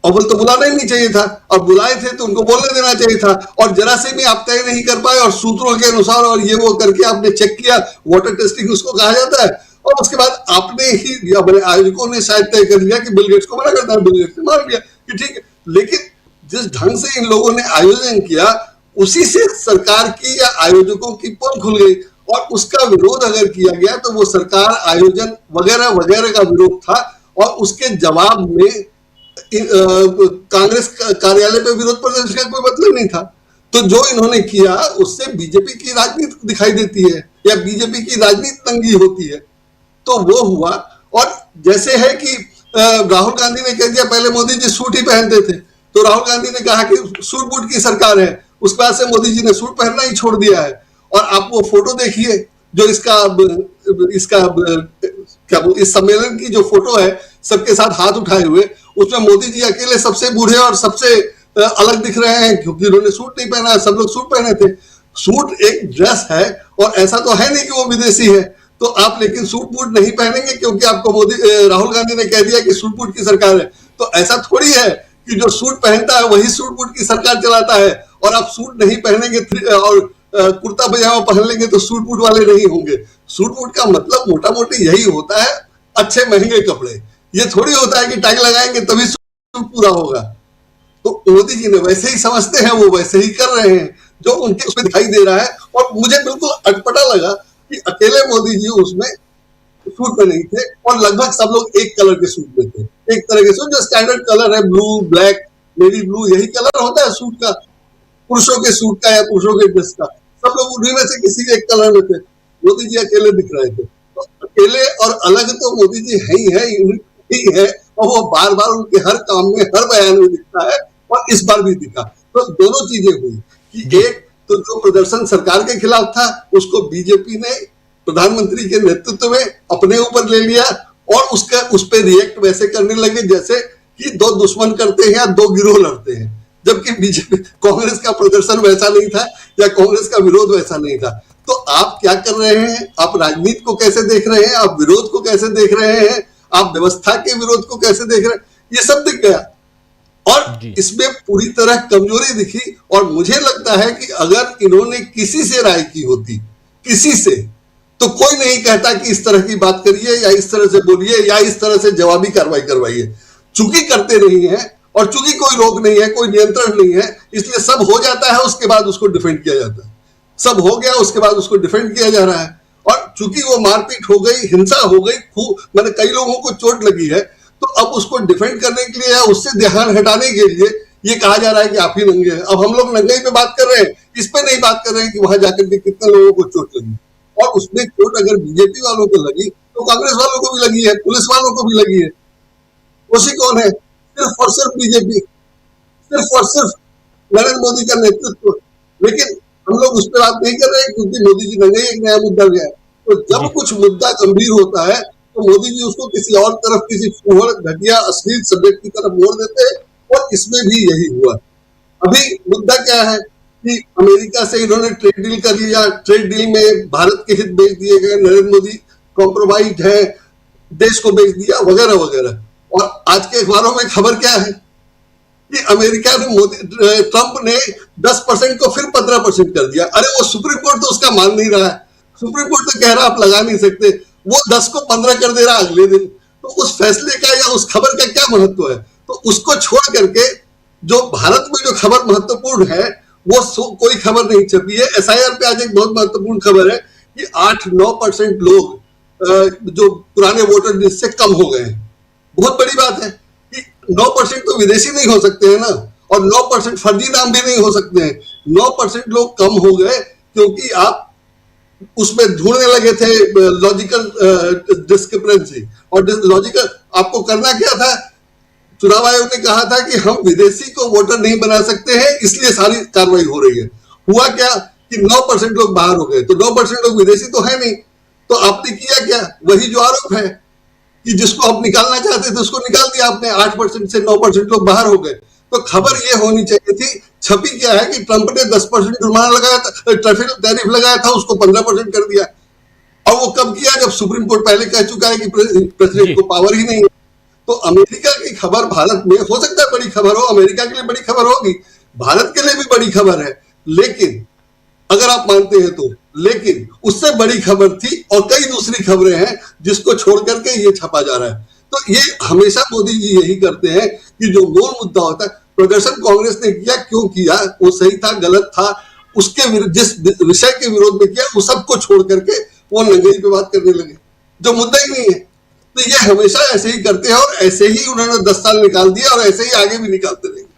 अव्वल तो बुलाना ही नहीं चाहिए था, और बुलाए थे तो उनको बोलने देना चाहिए था। और जरा से भी आप तय नहीं कर पाए, और सूत्रों के अनुसार और ये वो करके आपने चेक किया, वाटर टेस्टिंग उसको कहा जाता है, और उसके बाद आपने ही या बड़े आयोजकों ने शायद तय कर लिया कि बिल गेट्स को मना करता है, बिल गेट्स ने मान लिया कि ठीक है। लेकिन जिस ढंग से इन लोगों ने आयोजन किया, उसी से सरकार की या आयोजकों की पोल खुल गई, और उसका विरोध अगर किया गया तो वो सरकार, आयोजन वगैरह वगैरह का विरोध था। और उसके जवाब में कांग्रेस कार्यालय पे विरोध प्रदर्शन का कोई मतलब नहीं था। तो जो इन्होंने किया उससे बीजेपी की राजनीति दिखाई देती है, या बीजेपी की राजनीति तंगी होती है, तो वो हुआ। और जैसे है कि राहुल गांधी ने कह दिया, पहले मोदी जी सूट ही पहनते थे, तो राहुल गांधी ने कहा कि सूट बूट की सरकार है, उसके बाद से मोदी जी ने सूट पहनना ही छोड़ दिया है। और आप वो फोटो देखिए जो इसका इस सम्मेलन की जो फोटो है, सबके साथ हाथ उठाए हुए, उसमें मोदी जी अकेले सबसे बूढ़े और सबसे अलग दिख रहे हैं, क्योंकि उन्होंने सूट नहीं पहना है, सब लोग सूट पहने थे। सूट एक ड्रेस है, और ऐसा तो है नहीं कि वो विदेशी है, तो आप लेकिन सूट बूट नहीं पहनेंगे क्योंकि आपको राहुल गांधी ने कह दिया कि सूट बूट की सरकार है। तो ऐसा थोड़ी है कि जो सूट पहनता है वही सूट बूट की सरकार चलाता है, और आप सूट नहीं पहनेंगे और कुर्ता पजामा पहन लेंगे तो सूट बूट वाले नहीं होंगे। सूट बूट का मतलब मोटा मोटी यही होता है, अच्छे महंगे कपड़े। ये थोड़ी होता है कि टाई लगाएंगे तभी सूट पूरा होगा। तो मोदी जी ने वैसे ही समझते हैं, वो वैसे ही कर रहे हैं जो उनके उसमें दिखाई दे रहा है। और मुझे बिल्कुल अटपटा लगा कि अकेले मोदी जी उसमें सूट में नहीं थे, और लगभग सब लोग एक कलर के सूट में थे, एक तरह के सूट जो स्टैंडर्ड कलर है, ब्लू, ब्लैक, नेवी ब्लू, यही कलर होता है सूट का, पुरुषों के सूट का या पुरुषों के ड्रेस का। सब लोग उन्हीं में से किसी एक कलर में थे, मोदी जी अकेले दिख रहे थे। तो अकेले और अलग तो मोदी जी ही है, और वो बार बार उनके हर काम में, हर बयान में दिखता है, और इस बार भी दिखा। तो दोनों चीजें हुई कि एक तो जो प्रदर्शन सरकार के खिलाफ था, उसको बीजेपी ने प्रधानमंत्री के नेतृत्व में अपने ऊपर ले लिया, और उस पर रिएक्ट वैसे करने लगे जैसे कि दो दुश्मन करते हैं या दो गिरोह लड़ते हैं। जबकि बीजेपी, कांग्रेस का प्रदर्शन वैसा नहीं था या कांग्रेस का विरोध वैसा नहीं था। तो आप क्या कर रहे हैं, आप राजनीति को कैसे देख रहे हैं, आप विरोध को कैसे देख रहे हैं, आप व्यवस्था के विरोध को कैसे देख रहे हैं, ये सब दिख गया। और इसमें पूरी तरह कमजोरी दिखी। और मुझे लगता है कि अगर इन्होंने किसी से राय की होती, किसी से, तो कोई नहीं कहता कि इस तरह की बात करिए या इस तरह से बोलिए या इस तरह से जवाबी कार्रवाई करवाइए। चूंकि करते नहीं है और चूंकि कोई रोक नहीं है, कोई नियंत्रण नहीं है, इसलिए सब हो जाता है, उसके बाद उसको डिफेंड किया जाता है। सब हो गया, उसके बाद उसको डिफेंड किया जा रहा है। और चूंकि वो मारपीट हो गई, हिंसा हो गई, मैंने कई लोगों को चोट लगी है, तो अब उसको डिफेंड करने के लिए या उससे ध्यान हटाने के लिए ये कहा जा रहा है कि आप ही नंगे हैं। अब हम लोग नंगाई पे बात कर रहे हैं, इस पे नहीं बात कर रहे हैं कि वहां जाकर के कितने लोगों को चोट लगी। और उसमें चोट अगर बीजेपी वालों को लगी तो कांग्रेस वालों को भी लगी है, पुलिस वालों को भी लगी है। दोषी कौन है? सिर्फ और सिर्फ बीजेपी, सिर्फ और सिर्फ नरेंद्र मोदी का नेतृत्व। लेकिन हम लोग उस पर बात नहीं कर रहे क्योंकि मोदी जी नंगाई एक नया मुद्दा गया है। तो जब कुछ मुद्दा गंभीर होता है तो मोदी जी उसको किसी और तरफ, किसी फूहड़, घटिया, अश्लील सब्जेक्ट की तरफ मोड़ देते हैं। और इसमें भी यही हुआ। अभी मुद्दा क्या है कि अमेरिका से इन्होंने ट्रेड डील कर लिया, ट्रेड डील में भारत के हित बेच दिए गए, नरेंद्र मोदी कॉम्प्रोमाइज है, देश को बेच दिया, वगैरह वगैरह। और आज के अखबारों में खबर क्या है कि अमेरिका ने ट्रंप ने 10% को फिर 15% कर दिया। अरे वो सुप्रीम कोर्ट तो उसका मान नहीं रहा है। सुप्रीम कोर्ट तो कह रहा आप लगा नहीं सकते, वो 10 को 15 कर दे रहा अगले दिन। तो उस फैसले का या उस खबर का क्या महत्व है? तो उसको छोड़ करके जो भारत में जो खबर महत्वपूर्ण है वो कोई खबर नहीं छपी है। SIR पे आज एक बहुत महत्वपूर्ण खबर है कि 8-9% लोग जो पुराने वोटर लिस्ट से कम हो गए हैं। बहुत बड़ी बात है कि 9% तो विदेशी नहीं हो सकते हैं ना, और 9% फर्जी नाम भी नहीं हो सकते हैं। 9% लोग कम हो गए क्योंकि आप उसमें ढूंढने लगे थे लॉजिकल डिस्क्रिपेंसी। और लॉजिकल आपको करना क्या था? चुनाव आयोग ने कहा था कि हम विदेशी को वोटर नहीं बना सकते हैं, इसलिए सारी कार्रवाई हो रही है। हुआ क्या कि 9% लोग बाहर हो गए। तो 9% लोग विदेशी तो है नहीं, तो आपने किया क्या? वही जो आरोप है कि जिसको आप निकालना चाहते थे उसको निकाल दिया आपने। 8% से 9% लोग बाहर हो गए। तो खबर यह होनी चाहिए थी। छपी क्या है कि ट्रंप ने 10% जुर्माना लगाया था, टैरिफ लगाया था, उसको 15% कर दिया। और वो कब किया? जब सुप्रीम कोर्ट पहले कह चुका है कि प्रेसिडेंट को पावर ही नहीं है। तो अमेरिका की खबर भारत में हो सकता है बड़ी खबर हो, अमेरिका के लिए बड़ी खबर होगी, भारत के लिए भी बड़ी खबर है, लेकिन अगर आप मानते हैं तो, लेकिन उससे बड़ी खबर थी और कई दूसरी खबरें हैं जिसको छोड़ करके ये छपा जा रहा है। तो ये हमेशा मोदी जी यही करते हैं कि जो मूल मुद्दा होता है, प्रदर्शन कांग्रेस ने किया, क्यों किया, वो सही था, गलत था, उसके जिस विषय के विरोध में किया, वो सबको छोड़ करके वो नंगाई पे बात करने लगे जो मुद्दा ही नहीं है। तो ये हमेशा ऐसे ही करते हैं और ऐसे ही उन्होंने 10 साल निकाल दिया और ऐसे ही आगे भी निकालते रहेंगे।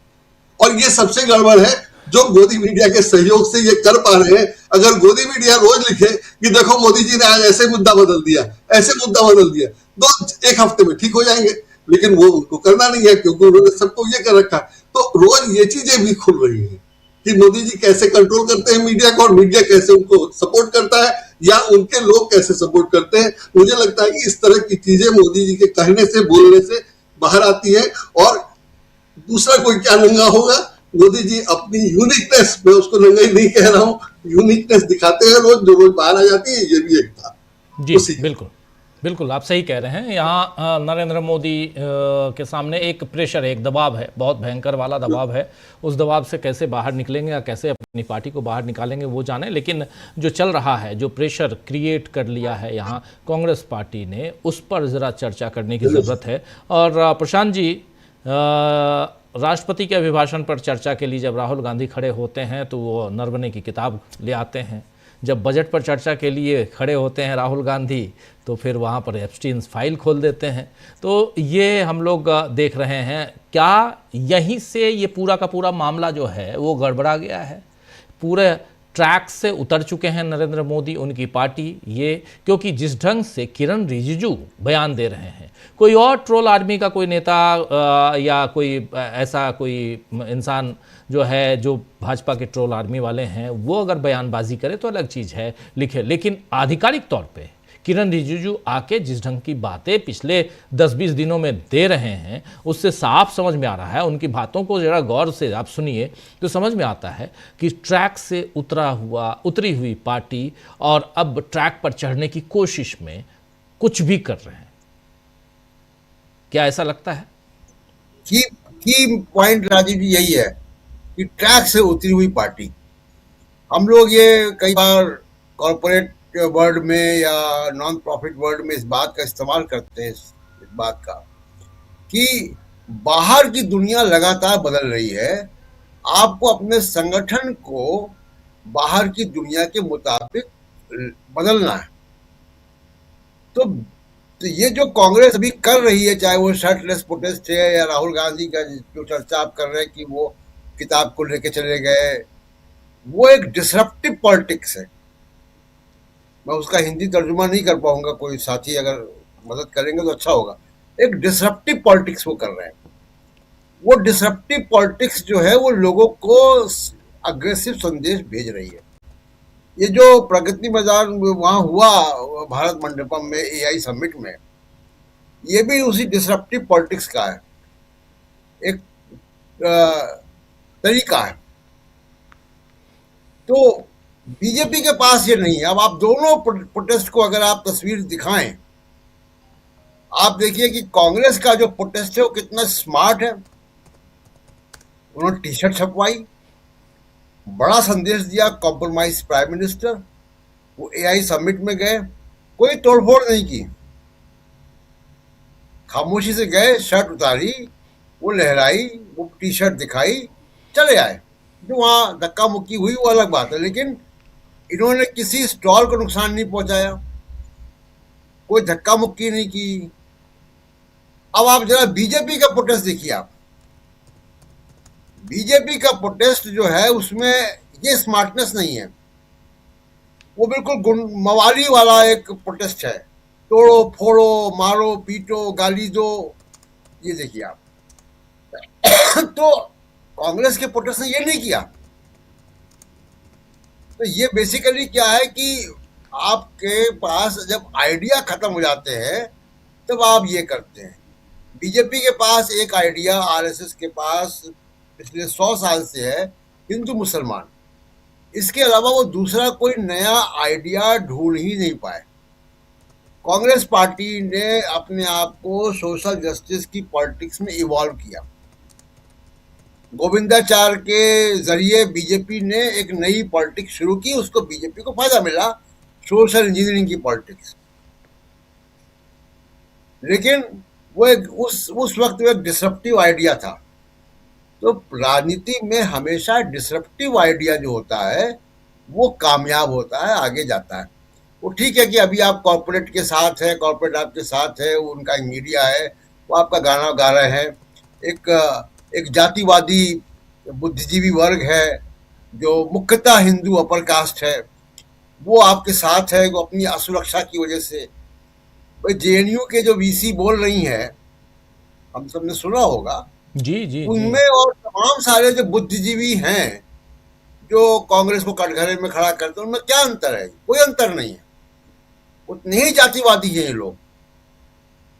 और ये सबसे गड़बड़ है जो गोदी मीडिया के सहयोग से ये कर पा रहे हैं। अगर गोदी मीडिया रोज लिखे कि देखो मोदी जी ने आज ऐसे मुद्दा बदल दिया, ऐसे मुद्दा बदल दिया, तो एक हफ्ते में ठीक हो जाएंगे। लेकिन वो उनको करना नहीं है क्योंकि उन्होंने सबको ये कर रखा है। तो रोज ये चीजें भी खुल रही है कि मोदी जी कैसे कंट्रोल करते हैं मीडिया को और मीडिया कैसे उनको सपोर्ट करता है या उनके लोग कैसे सपोर्ट करते हैं। मुझे लगता है कि इस तरह की चीजें मोदी जी के कहने से, बोलने से बाहर आती है। और दूसरा कोई क्या नंगा होगा? मोदी जी अपनी यूनिकनेस, मैं उसको नंगाई नहीं कह रहा हूं, यूनिकनेस दिखाते हैं रोज, जो रोज बाहर आ जाती है। ये भी एक था जी। बिल्कुल बिल्कुल आप सही कह रहे हैं। यहाँ नरेंद्र मोदी के सामने एक प्रेशर है, एक दबाव है, बहुत भयंकर वाला दबाव है। उस दबाव से कैसे बाहर निकलेंगे या कैसे अपनी पार्टी को बाहर निकालेंगे वो जाने। लेकिन जो चल रहा है, जो प्रेशर क्रिएट कर लिया है यहाँ कांग्रेस पार्टी ने, उस पर ज़रा चर्चा करने की ज़रूरत है। और प्रशांत जी, राष्ट्रपति के अभिभाषण पर चर्चा के लिए जब राहुल गांधी खड़े होते हैं तो वो नरवणे की किताब ले आते हैं। जब बजट पर चर्चा के लिए खड़े होते हैं राहुल गांधी तो फिर वहाँ पर एप्स्टीन फाइल खोल देते हैं। तो ये हम लोग देख रहे हैं, क्या यहीं से ये पूरा का पूरा मामला जो है वो गड़बड़ा गया है? पूरे ट्रैक से उतर चुके हैं नरेंद्र मोदी, उनकी पार्टी, ये क्योंकि जिस ढंग से किरण रिजिजू बयान दे रहे हैं, कोई और ट्रोल आर्मी का कोई नेता या कोई ऐसा कोई इंसान जो है, जो भाजपा के ट्रोल आर्मी वाले हैं, वो अगर बयानबाजी करे तो अलग चीज़ है, लिखे। लेकिन आधिकारिक तौर पे किरण रिजिजू आके जिस ढंग की बातें पिछले 10-20 दिनों में दे रहे हैं उससे साफ समझ में आ रहा है, उनकी बातों को जरा गौर से आप सुनिए तो समझ में आता है कि ट्रैक से उतरी हुई पार्टी और अब ट्रैक पर चढ़ने की कोशिश में कुछ भी कर रहे हैं। क्या ऐसा लगता है? की पॉइंट राजीव जी यही है कि ट्रैक से उतरी हुई पार्टी। हम लोग ये कई बार कॉर्पोरेट वर्ल्ड में या नॉन प्रॉफिट वर्ल्ड में इस बात का इस्तेमाल करते हैं, इस बात का कि बाहर की दुनिया लगातार बदल रही है, आपको अपने संगठन को बाहर की दुनिया के मुताबिक बदलना है। तो ये जो कांग्रेस अभी कर रही है, चाहे वो शर्टलेस प्रोटेस्ट है या राहुल गांधी का जो चर्चा आप कर रहे हैं कि वो किताब को लेके चले गए, वो एक डिसरप्टिव पॉलिटिक्स है। मैं उसका हिंदी तर्जुमा नहीं कर पाऊंगा, कोई साथी अगर मदद करेंगे तो अच्छा होगा। एक डिसरप्टिव पॉलिटिक्स वो कर रहे हैं। वो डिसरप्टिव पॉलिटिक्स जो है वो लोगों को अग्रेसिव संदेश भेज रही है। ये जो प्रगति मैदान वहां हुआ भारत मंडपम में एआई समिट में, ये भी उसी डिसरप्टिव पॉलिटिक्स का है, एक तरीका है। तो बीजेपी के पास ये नहीं है। अब आप दोनों प्रोटेस्ट को अगर आप तस्वीर दिखाएं, आप देखिए कि कांग्रेस का जो प्रोटेस्ट है वो कितना स्मार्ट है। उन्होंने टी शर्ट छपवाई, बड़ा संदेश दिया, कॉम्प्रोमाइज प्राइम मिनिस्टर। वो एआई समिट में गए, कोई तोड़फोड़ नहीं की, खामोशी से गए, शर्ट उतारी, वो लहराई, वो टी शर्ट दिखाई, चले आए। जो वहां धक्का मुक्की हुई वो अलग बात है, लेकिन इन्होंने किसी स्टॉल को नुकसान नहीं पहुंचाया, कोई धक्का मुक्की नहीं की। अब आप जरा बीजेपी का प्रोटेस्ट देखिए। आप बीजेपी का प्रोटेस्ट जो है उसमें ये स्मार्टनेस नहीं है, वो बिल्कुल मवाली वाला एक प्रोटेस्ट है, तोड़ो फोड़ो, मारो पीटो, गाली दो। ये देखिए आप तो कांग्रेस के प्रोटेस्ट ने ये नहीं किया। तो ये बेसिकली क्या है कि आपके पास जब आइडिया खत्म हो जाते हैं तब आप ये करते हैं। बीजेपी के पास एक आइडिया, आरएसएस के पास पिछले 100 साल से है, हिंदू मुसलमान। इसके अलावा वो दूसरा कोई नया आइडिया ढूंढ ही नहीं पाए। कांग्रेस पार्टी ने अपने आप को सोशल जस्टिस की पॉलिटिक्स में इवॉल्व किया। गोविंदाचार्य के जरिए बीजेपी ने एक नई पॉलिटिक्स शुरू की, उसको बीजेपी को फायदा मिला, सोशल इंजीनियरिंग की पॉलिटिक्स। लेकिन वो एक उस वक्त वो एक डिसरप्टिव आइडिया था। तो राजनीति में हमेशा डिसरप्टिव आइडिया जो होता है वो कामयाब होता है, आगे जाता है। वो ठीक है कि अभी आप कॉर्पोरेट के साथ है, कॉर्पोरेट आपके साथ है, उनका मीडिया है, वो आपका गाना गा रहे हैं। एक जातिवादी बुद्धिजीवी वर्ग है जो मुख्यतः हिंदू अपर कास्ट है, वो आपके साथ है, वो अपनी असुरक्षा की वजह से। भाई जेएनयू के जो वीसी बोल रही हैं, हम सबने सुना होगा, जी उनमें और तमाम सारे जो बुद्धिजीवी हैं जो कांग्रेस को कटघरे में खड़ा करते हैं, उनमें क्या अंतर है? कोई अंतर नहीं है, उतने ही जातिवादी हैं ये लोग।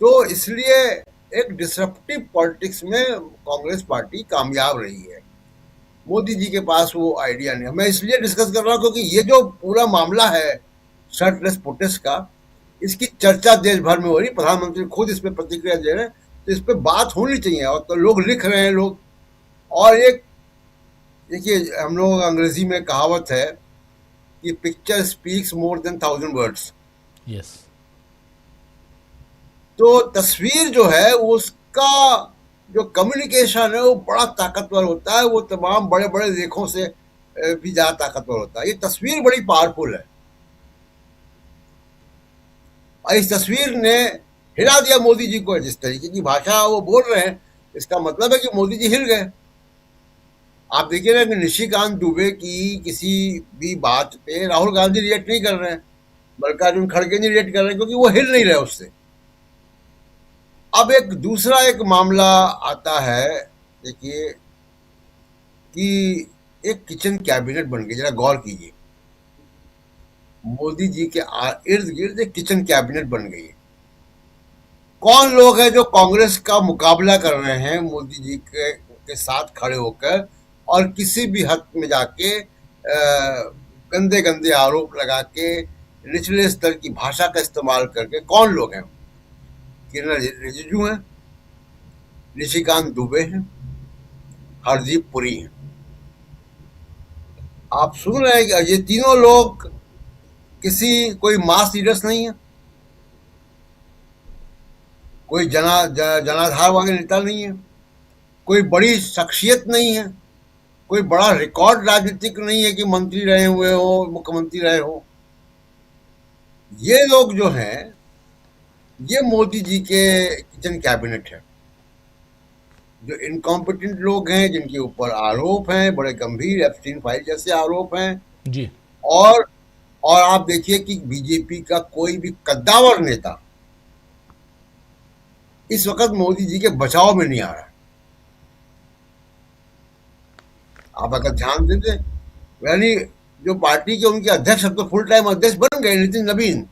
तो इसलिए एक डिसरप्टिव पॉलिटिक्स में कांग्रेस पार्टी कामयाब रही है। मोदी जी के पास वो आइडिया नहीं है। मैं इसलिए डिस्कस कर रहा हूँ क्योंकि ये जो पूरा मामला है शर्टलेस प्रोटेस्ट का, इसकी चर्चा देश भर में हो रही, प्रधानमंत्री खुद इस पर प्रतिक्रिया दे रहे हैं, तो इस पर बात होनी चाहिए। और तो लोग लिख रहे हैं लोग। और एक देखिए, हम लोग अंग्रेजी में कहावत है कि picture speaks more than 1000 words. Yes. तो तस्वीर जो है उसका जो कम्युनिकेशन है वो बड़ा ताकतवर होता है, वो तमाम बड़े बड़े लेखों से भी ज्यादा ताकतवर होता है। ये तस्वीर बड़ी पावरफुल है और इस तस्वीर ने हिला दिया मोदी जी को। जिस तरीके की भाषा वो बोल रहे हैं, इसका मतलब है कि मोदी जी हिल गए। आप देखिए ना कि निशिकांत दुबे की किसी भी बात पे राहुल गांधी रिएक्ट नहीं कर रहे हैं, मल्लिकार्जुन खड़गे नहीं रिएक्ट कर रहे हैं, क्योंकि वो हिल नहीं रहे उससे। अब एक दूसरा एक मामला आता है, देखिए कि एक किचन कैबिनेट बन गई। जरा गौर कीजिए, मोदी जी के इर्द गिर्द एक किचन कैबिनेट बन गई है। कौन लोग हैं जो कांग्रेस का मुकाबला कर रहे हैं मोदी जी के साथ खड़े होकर और किसी भी हद में जाके गंदे गंदे आरोप लगा के निचले स्तर की भाषा का इस्तेमाल करके? कौन लोग हैं? किरण रिजिजू हैं, निशिकांत दुबे हैं, हरदीप पुरी हैं। आप सुन रहे हैं कि ये तीनों लोग कोई मास लीडर्स नहीं है, कोई जनाधार वाले नेता नहीं है, कोई बड़ी शख्सियत नहीं है, कोई बड़ा रिकॉर्ड राजनीतिक नहीं है कि मंत्री रहे हुए हो, मुख्यमंत्री रहे हो। ये लोग जो हैं ये मोदी जी के किचन कैबिनेट है, जो इनकॉम्पिटेंट लोग हैं, जिनके ऊपर आरोप हैं, बड़े गंभीर एप्स्टीन फाइल जैसे आरोप हैं जी। और आप देखिए कि बीजेपी का कोई भी कद्दावर नेता इस वक्त मोदी जी के बचाव में नहीं आ रहा। आप अगर ध्यान देते, यानी जो पार्टी के उनके अध्यक्ष अब तो फुल टाइम अध्यक्ष बन गए नितिन नवीन,